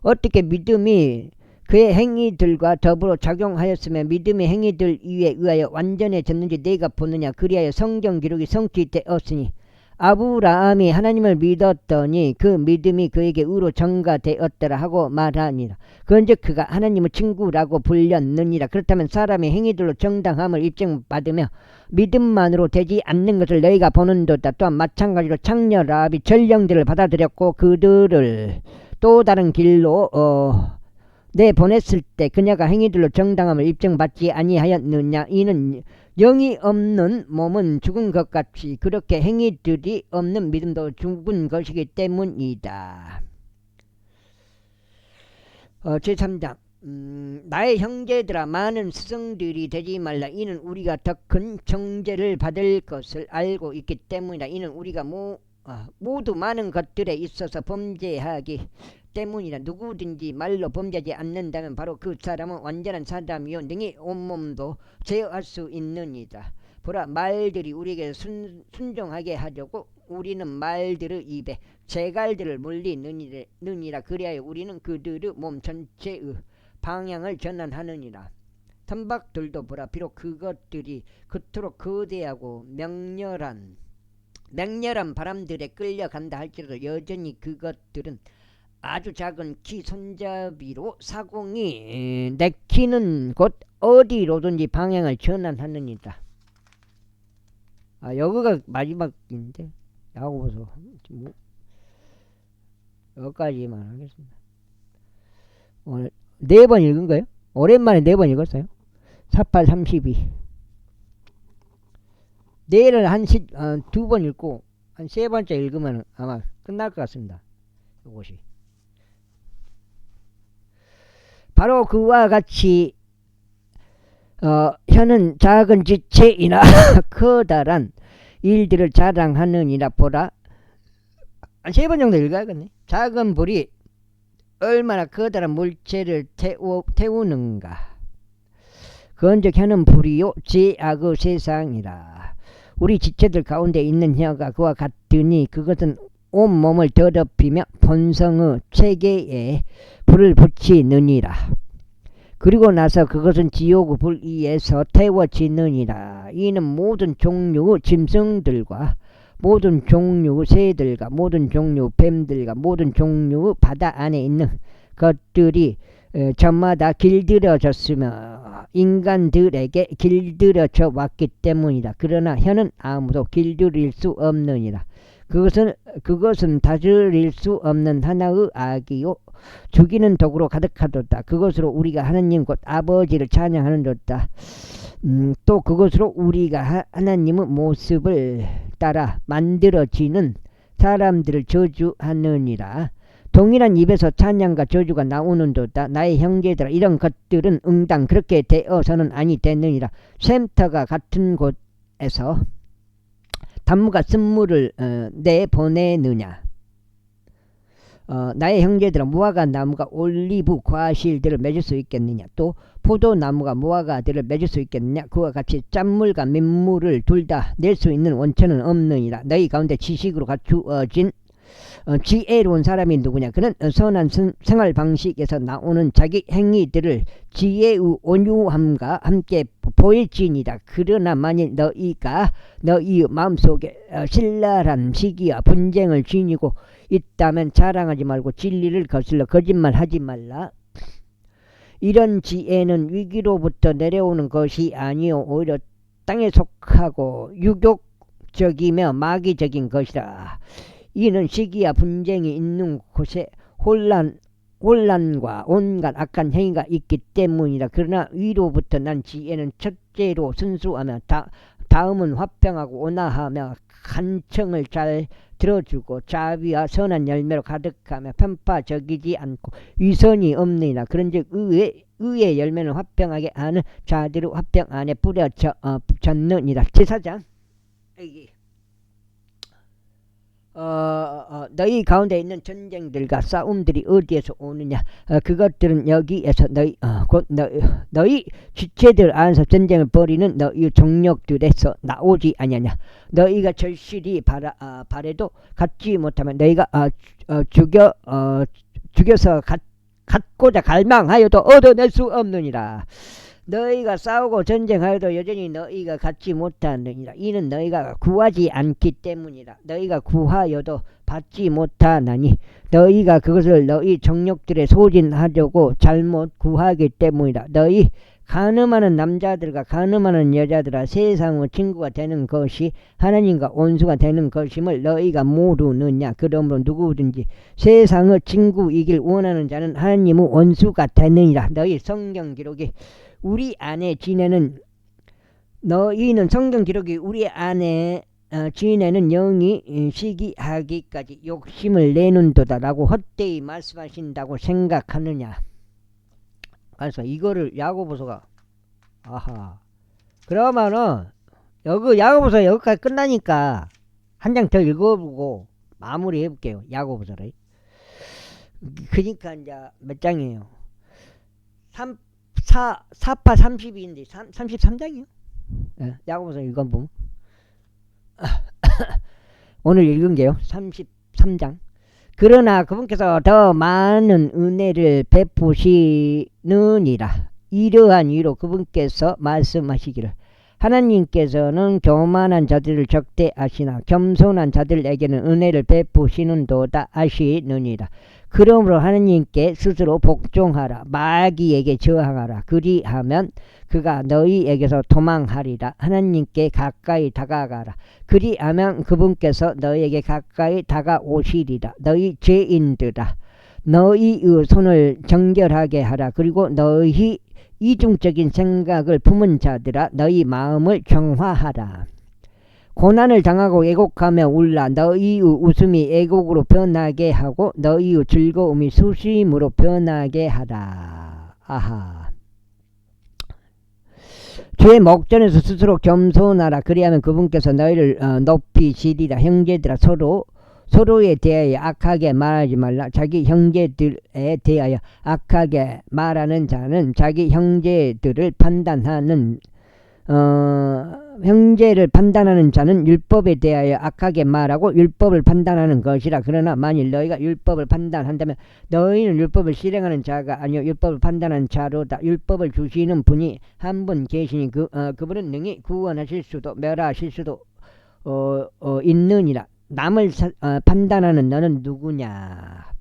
A: 어떻게 믿음이 그의 행위들과 더불어 작용하였으며 믿음의 행위들 위에 의하여 완전해졌는지 내가 보느냐. 그리하여 성경 기록이 성취되었으니 아브라함이 하나님을 믿었더니 그 믿음이 그에게 의로 전가되었더라 하고 말하니라. 그런즉 그가 하나님의 친구라고 불렸느니라. 그렇다면 사람의 행위들로 정당함을 입증받으며 믿음만으로 되지 않는 것을 너희가 보는도다. 또한 마찬가지로 창녀 라합이 전령들을 받아들였고 그들을 또 다른 길로 내보냈을 때 그녀가 행위들로 정당함을 입증받지 아니하였느냐. 이는 영이 없는 몸은 죽은 것 같이 그렇게 행위들이 없는 믿음도 죽은 것이기 때문이다. 제3장 나의 형제들아, 많은 스승들이 되지 말라. 이는 우리가 더 큰 정죄를 받을 것을 알고 있기 때문이다. 이는 우리가 모두 많은 것들에 있어서 범죄하기 때문이라. 누구든지 말로 범죄하지 않는다면 바로 그 사람은 완전한 사람이요 능히 온몸도 제어할 수 있느니라. 보라, 말들이 우리에게 순종하게 하려고 우리는 말들의 입에 재갈들을 물리느니라. 그리하여 우리는 그들의 몸 전체의 방향을 전환하느니라. 선박들도 보라, 비록 그것들이 그토록 거대하고 맹렬한 바람들에 끌려간다 할지라도 여전히 그것들은 아주 작은 키 손잡이로 사공이 내키는 곳 어디로든지 방향을 전환하느니라. 여기가 마지막인데 야고보서 여기까지만 하겠습니다. 오늘 4번 읽은 거예요? 오랜만에 4번 읽었어요. 48, 32. 내일은 2번 읽고 한 3번째 읽으면 아마 끝날 것 같습니다. 이것이 바로 그와 같이 혀는 작은 지체이나 커다란 일들을 자랑하느니라. 보라, 한 3번 정도 읽어야겠네. 작은 불이 얼마나 커다란 물체를 태우는가. 그런즉 혀는 불이요 죄악의 세상이라. 우리 지체들 가운데 있는 혀가 그와 같으니 그것은 온 몸을 더럽히며 본성의 체계에 불을 붙이느니라. 그리고 나서 그것은 지옥의 불 위에서 태워지느니라. 이는 모든 종류의 짐승들과 모든 종류의 새들과 모든 종류의 뱀들과 모든 종류의 바다 안에 있는 것들이 저마다 길들여졌으며 인간들에게 길들여져 왔기 때문이다. 그러나 혀는 아무도 길들일 수 없느니라. 그것은 다스릴 수 없는 하나의 악이요 죽이는 독으로 가득하도다. 그것으로 우리가 하나님 곧 아버지를 찬양하는도다. 또 그것으로 우리가 하나님의 모습을 따라 만들어지는 사람들을 저주하느니라. 동일한 입에서 찬양과 저주가 나오는도다. 나의 형제들아, 이런 것들은 응당 그렇게 되어서는 아니 되느니라. 샘터가 같은 곳에서 단무가 쓴물을 내보내느냐. 나의 형제들아, 무화과 나무가 올리브 과실들을 맺을 수 있겠느냐. 또 포도나무가 무화과들을 맺을 수 있겠느냐. 그와 같이 짠물과 민물을 둘 다 낼 수 있는 원천은 없느니라. 너희 가운데 지식으로 갖추어진 지혜로운 사람이 누구냐? 그는 선한 생활 방식에서 나오는 자기 행위들을 지혜의 온유함과 함께 보일지니라. 그러나 만일 너희가 너희 마음속에 신랄한 시기와 분쟁을 지니고 있다면 자랑하지 말고 진리를 거슬러 거짓말하지 말라. 이런 지혜는 위기로부터 내려오는 것이 아니요 오히려 땅에 속하고 유욕적이며 마귀적인 것이라. 이는 시기와 분쟁이 있는 곳에 혼란과 온갖 악한 행위가 있기 때문이라. 그러나 위로부터 난 지혜는 첫째로 순수하며 다음은 화평하고 온화하며 간청을 잘 들어주고 자비와 선한 열매로 가득하며 편파적이지 않고 위선이 없느니라. 그런즉 의의 열매는 화평하게 하는 자들의 화평 안에 뿌려졌느니라. 제사장 너희 가운데 있는 전쟁들과 싸움들이 어디에서 오느냐? 그것들은 여기에서 너희 지체들 안에서 전쟁을 벌이는 너희 종력들에서 나오지 아니하냐? 너희가 절실히 바래도 갖지 못하면 너희가 죽여서 갖고자 갈망하여도 얻어낼 수 없느니라. 너희가 싸우고 전쟁하여도 여전히 너희가 갖지 못하느니라. 이는 너희가 구하지 않기 때문이라. 너희가 구하여도 받지 못하나니 너희가 그것을 너희 정욕들에 소진하려고 잘못 구하기 때문이라. 너희 가늠하는 남자들과 가늠하는 여자들아 세상의 친구가 되는 것이 하나님과 원수가 되는 것임을 너희가 모르느냐? 그러므로 누구든지 세상의 친구이길 원하는 자는 하나님의 원수가 되느니라. 너희 성경 기록이 우리 안에 지내는 너희는 성경 기록이 우리 안에 지내는 영이 시기하기까지 욕심을 내는도다라고 헛되이 말씀하신다고 생각하느냐? 그래서 이거를 야고보서가 그러면은 여기 야고보서 여기까지 끝나니까 한 장 더 읽어보고 마무리 해볼게요. 야고보서를. 그러니까 이제 몇 장이에요? 4파 32인데 33장이요. 야고보서 읽어보면 오늘 읽은 게요 33장. 그러나 그분께서 더 많은 은혜를 베푸시느니라. 이러한 이유로 그분께서 말씀하시기를 하나님께서는 교만한 자들을 적대하시나 겸손한 자들에게는 은혜를 베푸시는도다 하시느니라. 그러므로 하나님께 스스로 복종하라. 마귀에게 저항하라. 그리하면 그가 너희에게서 도망하리라. 하나님께 가까이 다가가라. 그리하면 그분께서 너희에게 가까이 다가오시리라. 너희 죄인들아 너희의 손을 정결하게 하라. 그리고 너희 이중적인 생각을 품은 자들아 너희 마음을 정화하라. 고난을 당하고 애곡하며 울라. 너희의 웃음이 애곡으로 변하게 하고 너희의 즐거움이 수심으로 변하게 하라. 아하. 주의 목전에서 스스로 겸손하라. 그리하면 그분께서 너희를 높이시리라. 형제들아 서로에 대하여 악하게 말하지 말라. 자기 형제들에 대하여 악하게 말하는 자는 자기 형제를 판단하는 자는 율법에 대하여 악하게 말하고 율법을 판단하는 것이라. 그러나 만일 너희가 율법을 판단한다면 너희는 율법을 실행하는 자가 아니요 율법을 판단하는 자로다. 율법을 주시는 분이 한 분 계시니 그분은 능히 구원하실 수도 멸하실 수도 있느니라. 남을 판단하는 너는 누구냐?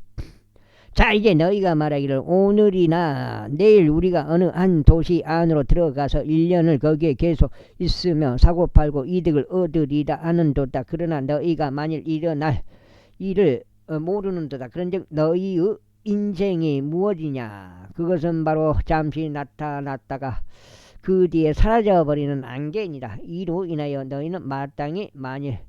A: 자 이제 너희가 말하기를 오늘이나 내일 우리가 어느 한 도시 안으로 들어가서 1년을 거기에 계속 있으며 사고팔고 이득을 얻으리라 하는도다. 그러나 너희가 만일 일어날 일을 모르는도다. 그런즉 너희의 인생이 무엇이냐? 그것은 바로 잠시 나타났다가 그 뒤에 사라져버리는 안개니라. 이로 인하여 너희는 마땅히 만일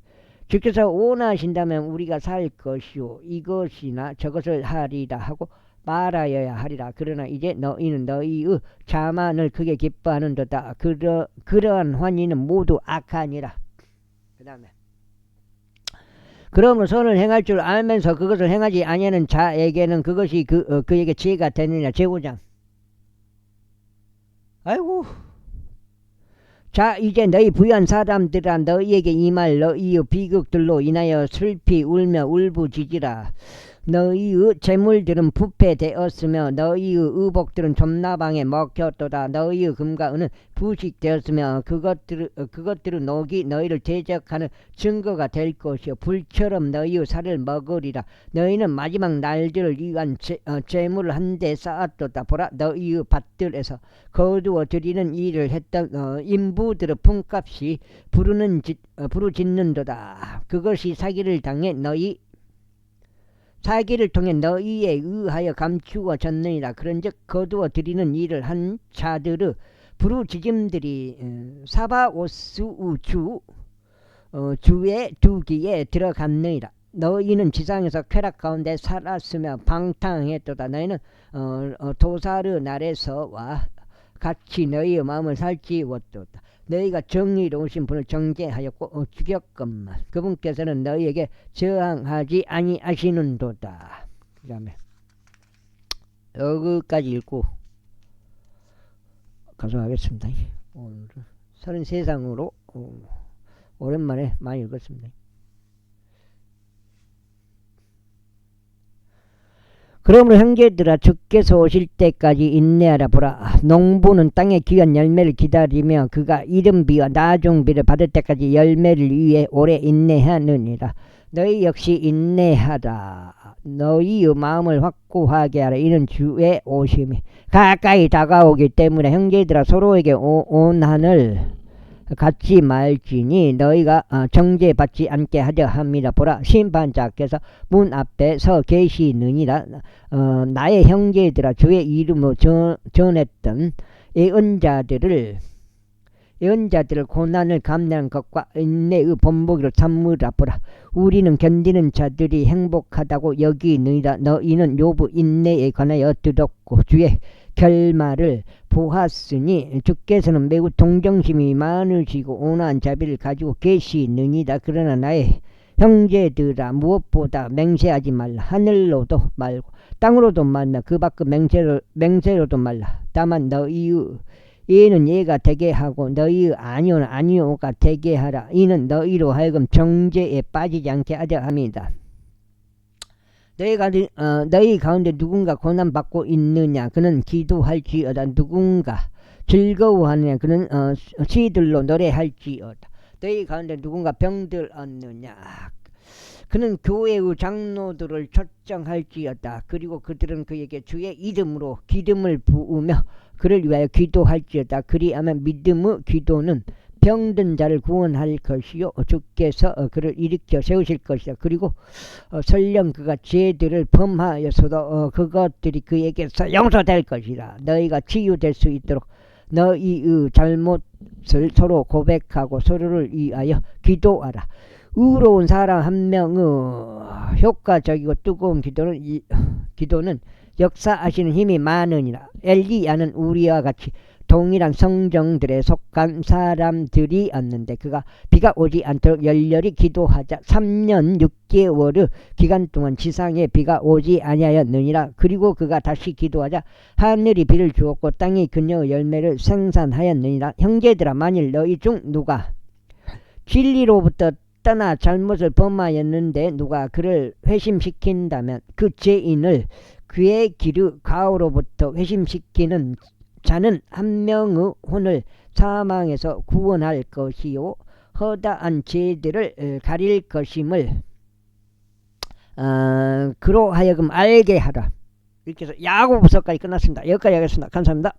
A: 주께서 원하신다면 우리가 살 것이요 이것이나 저것을 하리라 하고 말하여야 하리라. 그러나 이제 너희는 너희의 자만을 크게 기뻐하는도다. 그러한 환희는 모두 악하니라. 그 다음에 그러므로 선을 행할 줄 알면서 그것을 행하지 아니하는 자에게는 그것이 그에게 죄가 되느냐. 제5장. 아이고 자 이제 너희 부유한 사람들아 너희에게 이 말 너희의 비극들로 인하여 슬피 울며 울부짖으라. 너희의 재물들은 부패되었으며 너희의 의복들은 점나방에 먹혔도다. 너희의 금과 은은 부식되었으며 그것들은 녹이 너희를 대적하는 증거가 될 것이요 불처럼 너희의 살을 먹으리라. 너희는 마지막 날들을 위한 재물을 한데 쌓았도다. 보라 너희의 밭들에서 거두어 들이는 일을 했던 인부들의 품값이 부르짖는도다. 그것이 사기를 통해 너희에 의하여 감추어졌느니라. 그런즉 거두어 들이는 일을 한 자들의 부르짖음들이 사바오스 주의 두기에 들어갔느니라. 너희는 지상에서 쾌락 가운데 살았으며 방탕했도다. 너희는 도사르 날에서와 같이 너희의 마음을 살찌웠도다. 너희가 정의로우신 분을 정죄하였고 죽였건만 그분께서는 너희에게 저항하지 아니하시는도다. 그 다음에 여기까지 읽고 가져가겠습니다. 오늘은 33상으로 오랜만에 많이 읽었습니다. 그러므로 형제들아 주께서 오실 때까지 인내하라. 보라 농부는 땅의 귀한 열매를 기다리며 그가 이른비와 나중비를 받을 때까지 열매를 위해 오래 인내하느니라. 너희 역시 인내하라. 너희의 마음을 확고하게 하라. 이는 주의 오심이 가까이 다가오기 때문에 형제들아 서로에게 온한을 갖지 말지니 너희가 정죄받지 않게 하려 함이라. 보라 심판자께서 문 앞에 서 계시느니라. 나의 형제들아 주의 이름으로 전했던 예언자들을 고난을 감내한 것과 인내의 본보기로 삼으라. 보라 우리는 견디는 자들이 행복하다고 여기느니라. 너희는 욥의 인내에 관하여 들었고 주의 결말을 보았으니 주께서는 매우 동정심이 많으시고 온화한 자비를 가지고 계시느니라. 그러나 나의 형제들아 무엇보다 맹세하지 말라. 하늘로도 말고 땅으로도 말라. 그 밖의 맹세로도 말라. 다만 너희의 예는 예가 되게 하고 너희의 아니오는 아니오가 되게 하라. 이는 너희로 하여금 정죄에 빠지지 않게 하려 함이다. 너희 가운데 누군가 고난받고 있느냐 그는 기도할지어다. 누군가 즐거워하느냐 그는 시들로 노래할지어다. 너희 가운데 누군가 병들었느냐 그는 교회의 장로들을 초청할지어다. 그리고 그들은 그에게 주의 이름으로 기름을 부으며 그를 위하여 기도할지어다. 그리하면 믿음의 기도는 병든 자를 구원할 것이요 주께서 그를 일으켜 세우실 것이다. 그리고 설령 그가 죄들을 범하여서도 그것들이 그에게서 용서될 것이라. 너희가 치유될 수 있도록 너희의 잘못을 서로 고백하고 서로를 위하여 기도하라. 의로운 사람 한 명의 효과적이고 뜨거운 기도는 역사하시는 힘이 많으니라. 엘리야는 우리와 같이 동일한 성정들에 속한 사람들이었는데 그가 비가 오지 않도록 열렬히 기도하자 3년 6개월의 기간 동안 지상에 비가 오지 아니하였느니라. 그리고 그가 다시 기도하자 하늘이 비를 주었고 땅이 그녀의 열매를 생산하였느니라. 형제들아 만일 너희 중 누가 진리로부터 떠나 잘못을 범하였는데 누가 그를 회심시킨다면 그 죄인을 그의 길의 가오로부터 회심시키는 자는 한 명의 혼을 사망에서 구원할 것이요 허다한 죄들을 가릴 것임을 그로 하여금 알게 하라. 이렇게 해서 야고보서까지 끝났습니다. 여기까지 하겠습니다. 감사합니다.